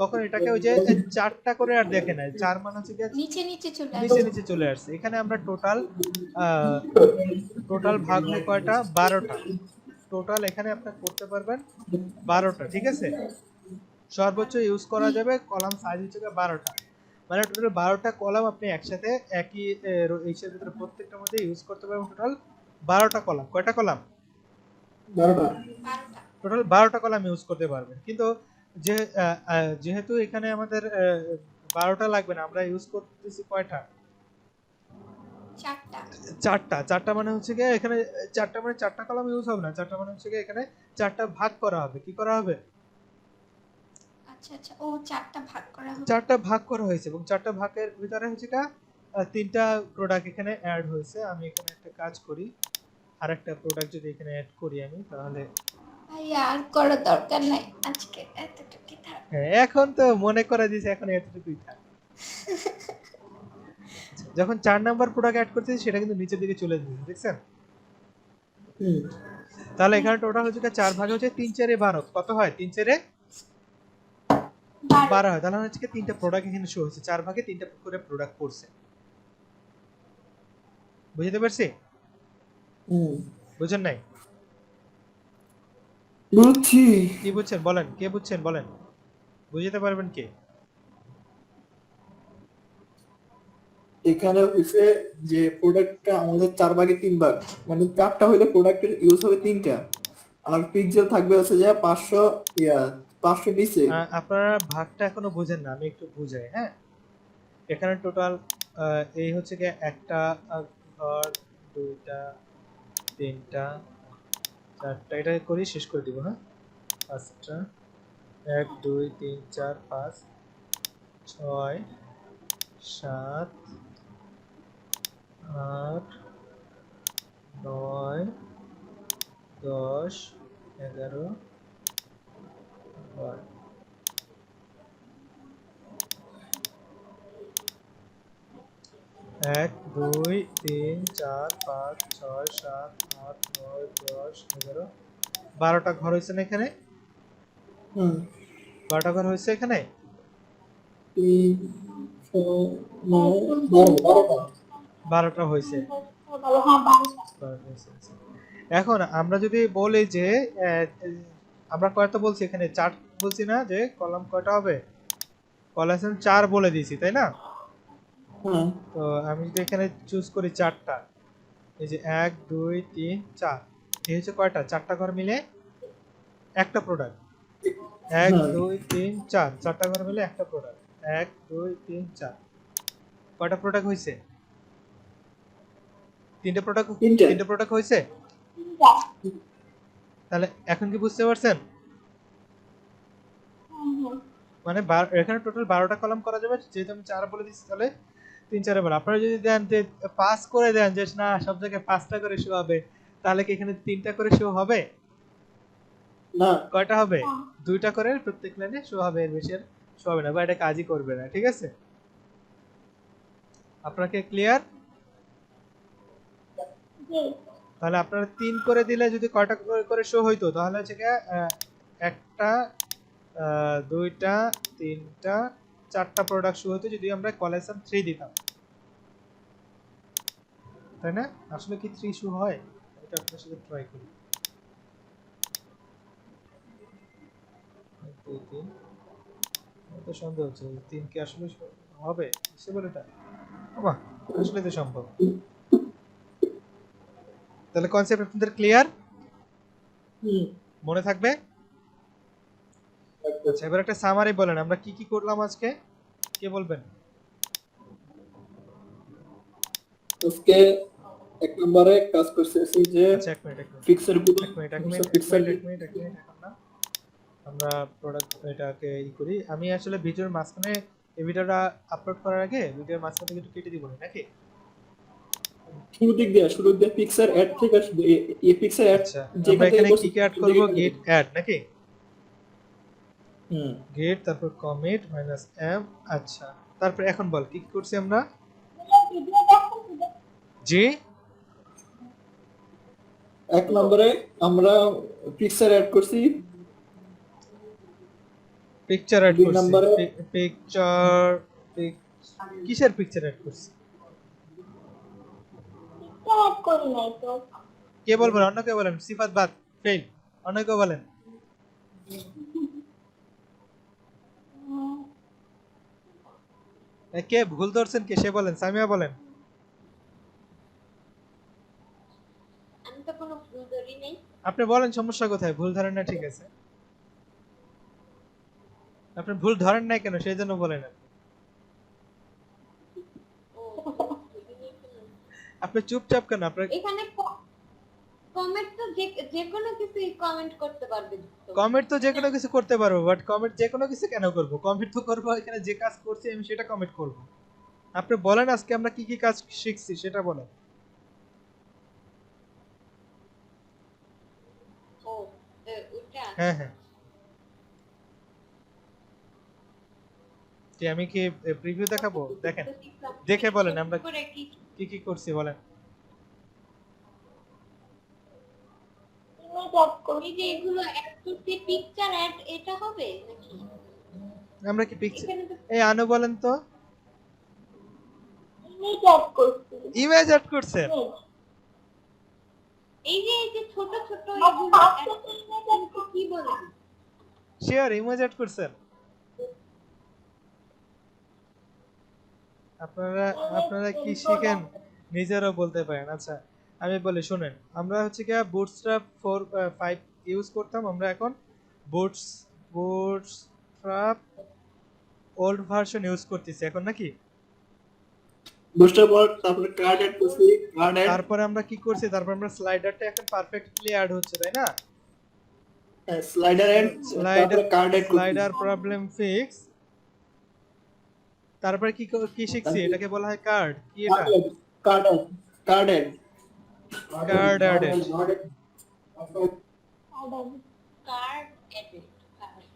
তখন এটাকে ওই যে চারটা করে আর দেখে না, 4 মানে হচ্ছে কি নিচে চলে নিচে আসে নিচে চলে আসছে। এখানে আমরা টোটাল ভাগ হয় কয়টা? 12টা। টোটাল এখানে আপনারা করতে পারবেন 12টা, ঠিক আছে? সর্বোচ্চ ইউজ করা যাবে কলাম সাইজ হচ্ছে 12টা, মানে টোটাল 12টা কলাম আপনি একসাথে একই এইসের ভিতরে প্রত্যেকটার মধ্যে ইউজ করতে পারবেন। টোটাল 12টা কলাম। কয়টা কলাম? 12টা। 12টা টোটাল 12টা কলাম ইউজ করতে পারবেন। কিন্তু যেহেতু এখানে আমাদের 12টা লাগবে না, আমরা ইউজ করতেছি কয়টা? 4টা চারটা মানে হচ্ছে গিয়ে এখানে চারটা মানে চারটা কলাম ইউজ হবে না, চারটা মানে হচ্ছে গিয়ে এখানে চারটা ভাগ করা হবে। কি করা হবে? আচ্ছা আচ্ছা ও 4টা ভাগ করা হবে চারটা ভাগ করা হয়েছে এবং চারটা ভাগের ভিতরে হচ্ছে কি তিনটা প্রোডাক্ট এখানে অ্যাড হয়েছে। আমি এখানে একটা কাজ করি, আরেকটা প্রোডাক্ট যদি এখানে অ্যাড করি আমি, তাহলে ভাই আর করার দরকার নাই, আজকে এতটুকুই থাক। হ্যাঁ এখন তো মনে করে দিয়েছে, এখন এতটুকুই থাক। যখন 4 নাম্বার প্রোডাক্ট অ্যাড করতেছি সেটা কিন্তু নিচের দিকে চলে যাচ্ছে, দেখছেন? তাহলে এখানে টোটাল হচ্ছে 4 ভাগে হচ্ছে 3 4 12, কত হয়? 3 4 12 হয়। তাহলে হচ্ছে তিনটা প্রোডাক্ট এখানে শো হচ্ছে, 4 ভাগে 3টা করে প্রোডাক্ট পড়ছে। বুঝতে পারছি? বুঝেন নাই? বুঝছি। কি বুঝছেন বলেন, কে বুঝছেন বলেন, বুঝতে পারবেন কে? এখানে হইছে যে প্রোডাক্টটা আমাদের 4 ভাগে 3 ভাগ, মানে 4টা হইলে প্রোডাক্টের ইউজ হবে 3টা, আর পিক্সেল থাকবে হচ্ছে যে 500 নিচে। আপনারা ভাগটা এখনো বুঝেন না, আমি একটু বুঝাই, হ্যাঁ? এখানে টোটাল এই হচ্ছে কি একটা ঘর, দুইটা, তিনটা, চারটা, এটা করি শেষ করে দিব, হ্যাঁ? পাঁচটা, 1 2 3 4 5 6 7 8 9 10 11 12। 1 2 3 4 5 6 7 8 9 10 11 12টা ঘর হয়েছে না এখানে? 12টা ঘর হয়েছে এখানে। 3 12টা হয়েছে। হ্যাঁ 12টা। আচ্ছা। এখন আমরা যদি বলি যে আমরা কয়টা বলছি এখানে 4 বলছি না, যে কলাম কয়টা হবে, কলাম 4 বলে দিয়েছি তাই না? হ্যাঁ তো আমি যদি এখানে চুজ করি 4টা, এই যে 1 2 3 4, এই হচ্ছে কয়টা, 4টা ঘর মিলে একটা প্রোডাক্ট। 1 হ্যাঁ 2 3 4, 4টা ঘর মিলে একটা প্রোডাক্ট। 1 2 3 4, কয়টা প্রোডাক্ট হয়েছে? 3টে প্রোডাক্ট। তিনটা 3টে প্রোডাক্ট হয়েছে। তাহলে এখন কি বুঝতে পারছেন? মানে এখানে টোটাল 12টা কলাম করা যাবে, যেহেতু আমি 4 বলে দিচ্ছি তাহলে 3 4 বার। আপনারা যদি দেন যে 5 করে দেন, যে না সব জায়গায় 5টা করে শো হবে, তাহলে কি এখানে 3টা করে শো হবে? না কয়টা হবে? 2টা করে প্রত্যেক লাইনে শো হবে, এর বেশি আর শো হবে না, বা এটা কাজই করবে না। ঠিক আছে, আপনাকে ক্লিয়ার? তাহলে আপনারা 3 করে দিলে যদি কয়টা করে শো হইতো, তাহলে হচ্ছে কি একটা, দুইটা, তিনটা, 4টা প্রোডাক্ট শো হতো যদি আমরা কলেকশন 3 দিতাম, তাই না? আসলে কি 3 শো হয়? এটা আপনার সাথে ট্রাই করি। 1 2 3, আমার তো সন্দেহ হচ্ছে 3 কি আসলে হবে সে বলে এটা। বাহ, আসলে তো সম্ভব। তাহলে কনসেপ্ট আপনাদের ক্লিয়ার? মনে থাকবে? আচ্ছা, এবার একটা সামারি বলেন, আমরা কি কি করলাম আজকে, কে বলবেন? আজকে 1 নম্বরে কাজ করতেছি যে আচ্ছা, এক মিনিট ফিক্সের উপর ফিক্সার এখন না আমরা প্রোডাক্ট এটাকে করি। আমি আসলে ভিডিওর মাঝখানে, এই ভিডিওটা আপলোড করার আগে ভিডিওর মাঝখান থেকে একটু কেটে দিব নাকি? শুরু দিয়ে ফিক্সার অ্যাড থেকে আসবে এই ফিক্সার অ্যাড আচ্ছা, আমরা যেখান থেকে এখানে কি কি অ্যাড করব? গেট অ্যাড নাকি? গেট, তারপর কমিট -m। আচ্ছা, তারপর এখন বল কি কি করছি আমরা? জি, 1 নম্বরে আমরা ফিক্সার অ্যাড করছি, পিকচার অ্যাড 2 করছি। নম্বরে পিকচার, কিসের পিকচার অ্যাড করছি? করি নাই তো। কে বলবেন? অন্য কে বলেন? সিফাত বাদ, ফেল। অন্য কেউ বলেন। কে ভুল ধরছেন, কে সে বলেন। সামিয়া বলেন। আমি তো কোনো ভুল ধরি নাই। আপনি বলেন সমস্যা কোথায়? ভুল ধরেন না, ঠিক আছে, আপনি ভুল ধরেন নাই কেন সেই জন্য বলেন। আপনি চুপচাপ কেন? আপনার এখানে কমেন্ট তো যে কোনো কিছু কমেন্ট করতে পারবে। কমেন্ট তো যে কোনো কিছু করতে পারবো, বাট কমেন্ট যে কোনো কিছু কেন করব? কমেন্ট তো করবো এখানে যে কাজ করছি আমি সেটা কমেন্ট করব। আপনি বলেন আজকে আমরা কি কি কাজ শিখছি সেটা বলেন। ও ওটা হ্যাঁ হ্যাঁ, কি আমি কি প্রিভিউ দেখাবো? দেখেন, দেখে বলেন আমরা কি কি করছি বলেন। করি যে এগুলো অ্যাড করতে পিকচার অ্যাড এটা হবে নাকি? আমরা কি পিকচার, এখানে তো এই আনু বলেন তো। ইমেজ অ্যাড করছি। ইমেজ অ্যাড করছেন? এই যে ছোট ছোট এগুলো অ্যাড করতে কি বলে? শিওর ইমেজ অ্যাড করছেন? আপনারা আপনারা কি শিখেন নিজেরাও বলতে পারেন। আচ্ছা, আমি বলি শুনেন, আমরা হচ্ছে কি বুটস্ট্র্যাপ 5 ইউজ করতাম, আমরা এখন বুটস্ট্র্যাপ ওল্ড ভার্সন ইউজ করতেছি এখন নাকি? বুস্টার বল, তারপরে কার্ড অ্যাড করছি, কার্ড অ্যাড, তারপরে আমরা কি করছি? তারপর আমরা স্লাইডারটা এখন পারফেক্টলি অ্যাড হচ্ছে তাই না? স্লাইডার অ্যাড, তারপরে কার্ড অ্যাড করছি। Slider problem fix. তারপরে কি শিখছি? এটাকে বলা হয় কার্ড। কি এটা? Card add, card add, card added, card edit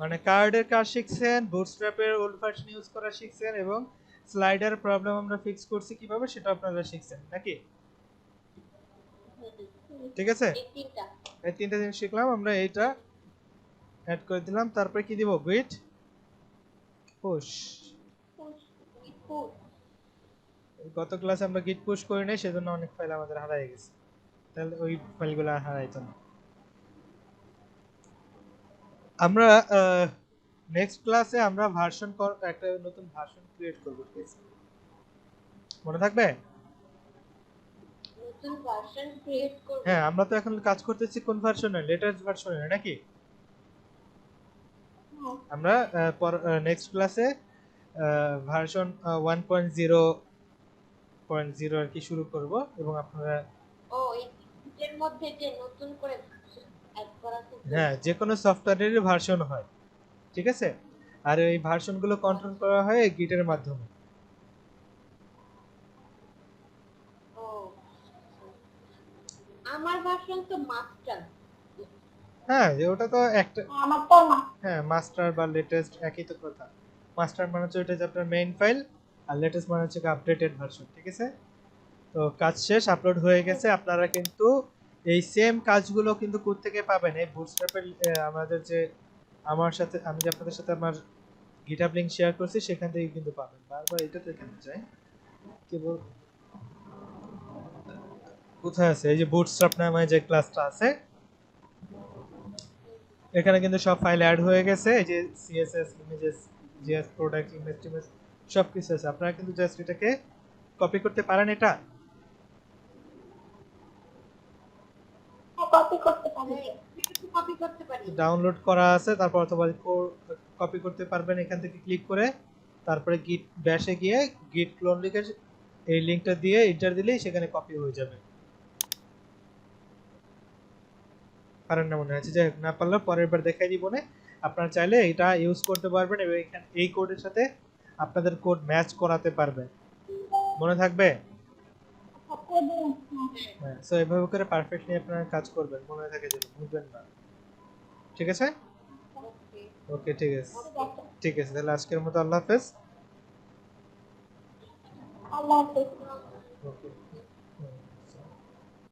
মানে কার্ডের কাজ শিখছেন, বুটস্ট্র্যাপের ওল্ড ভার্সন ইউজ করা শিখছেন, এবং স্লাইডার প্রবলেম আমরা ফিক্স করছি কিভাবে সেটা আপনারা শিখছেন নাকি? ঠিক আছে, এই তিনটা এই তিনটা জিনিস শিখলাম আমরা। এইটা অ্যাড করে দিলাম, তারপরে কি দিব? গিট পুশ। Food. গত ক্লাসে আমরা গিট পুশ করি নাই, সেজন্য অনেক ফাইল আমাদের হারিয়ে গেছে। তাহলে ওই ফাইলগুলো আর হারাইতো না। আমরা নেক্সট ক্লাসে আমরা ভার্সন একটা নতুন ভার্সন ক্রিয়েট করব, ঠিক আছে? মনে থাকবে? নতুন ভার্সন ক্রিয়েট করব। হ্যাঁ, আমরা তো এখন কাজ করতেছি কোন ভার্সনে? লেটেস্ট ভার্সনে, নাকি? আমরা নেক্সট ক্লাসে ভার্সন 1.0 আর কি শুরু করব, এবং আপনারা ও এর মধ্যে যে নতুন করে ভার্সন অ্যাড করা তো হ্যাঁ, যে কোনো সফটওয়্যারের ভার্সন হয়, ঠিক আছে? আর এই ভার্সনগুলো কন্ট্রোল করা হয় গিটের মাধ্যমে। ও আমার ভার্সন তো মাস্টার। হ্যাঁ, যে ওটা তো একটা, আমার তো না। হ্যাঁ, মাস্টার বা লেটেস্ট একই তো কথা। মাস্টার মানে হচ্ছে ওটা যে আপনার মেইন ফাইল, আর লেটেস্ট মানে হচ্ছে আপডেটেড ভার্সন, ঠিক আছে? তো কাজ শেষ, আপলোড হয়ে গেছে। আপনারা কিন্তু এই সেম কাজগুলো কিন্তু কোথা থেকে পাবেন? এই বুটস্ট্র্যাপের আমাদের যে আমি যে আপনাদের সাথে আমার গিটহাব লিংক শেয়ার করছি, সেখান থেকে কিন্তু পাবেন। বারবার এটাতে কেন যাই, কেবল কোথায় আছে? এই যে বুটস্ট্র্যাপ নামে যে ক্লাসটা আছে, এখানে কিন্তু সব ফাইল অ্যাড হয়ে গেছে। এই যে CSS, images, JS, product, image টিমেজ সব কিছু আছে। আপনারা কিন্তু জাস্ট এটাকে কপি করতে পারেন। এটা কপি করতে পারি। কপি করতে পারি। ডাউনলোড করা আছে, তারপর অথবা কপি করতে পারবেন এখান থেকে ক্লিক করে। তারপরে গিট ব্যাশে গিয়ে গিট ক্লোন লিখে এই লিংকটা দিয়ে এন্টার দিলেই সেখানে কপি হয়ে যাবে। পারেন না মনে হচ্ছে, যাই হোক, না পারলে পরের বার দেখাই দিব না। আপনারা চাইলে এটা ইউজ করতে পারবেন এবং এখানে এই কোডের সাথে আপনাদের কোড ম্যাচ করাতে পারবেন। মনে থাকবে? হ্যাঁ, সো এভাবে করে পারফেক্টলি আপনারা কাজ করবেন, মনে থাকে যেন ভুলবেন না। ঠিক আছে? ওকে, ঠিক আছে, ঠিক আছে। তাহলে আজকের মতো আল্লাহ হাফেজ। আল্লাহ হাফেজ। ওকে।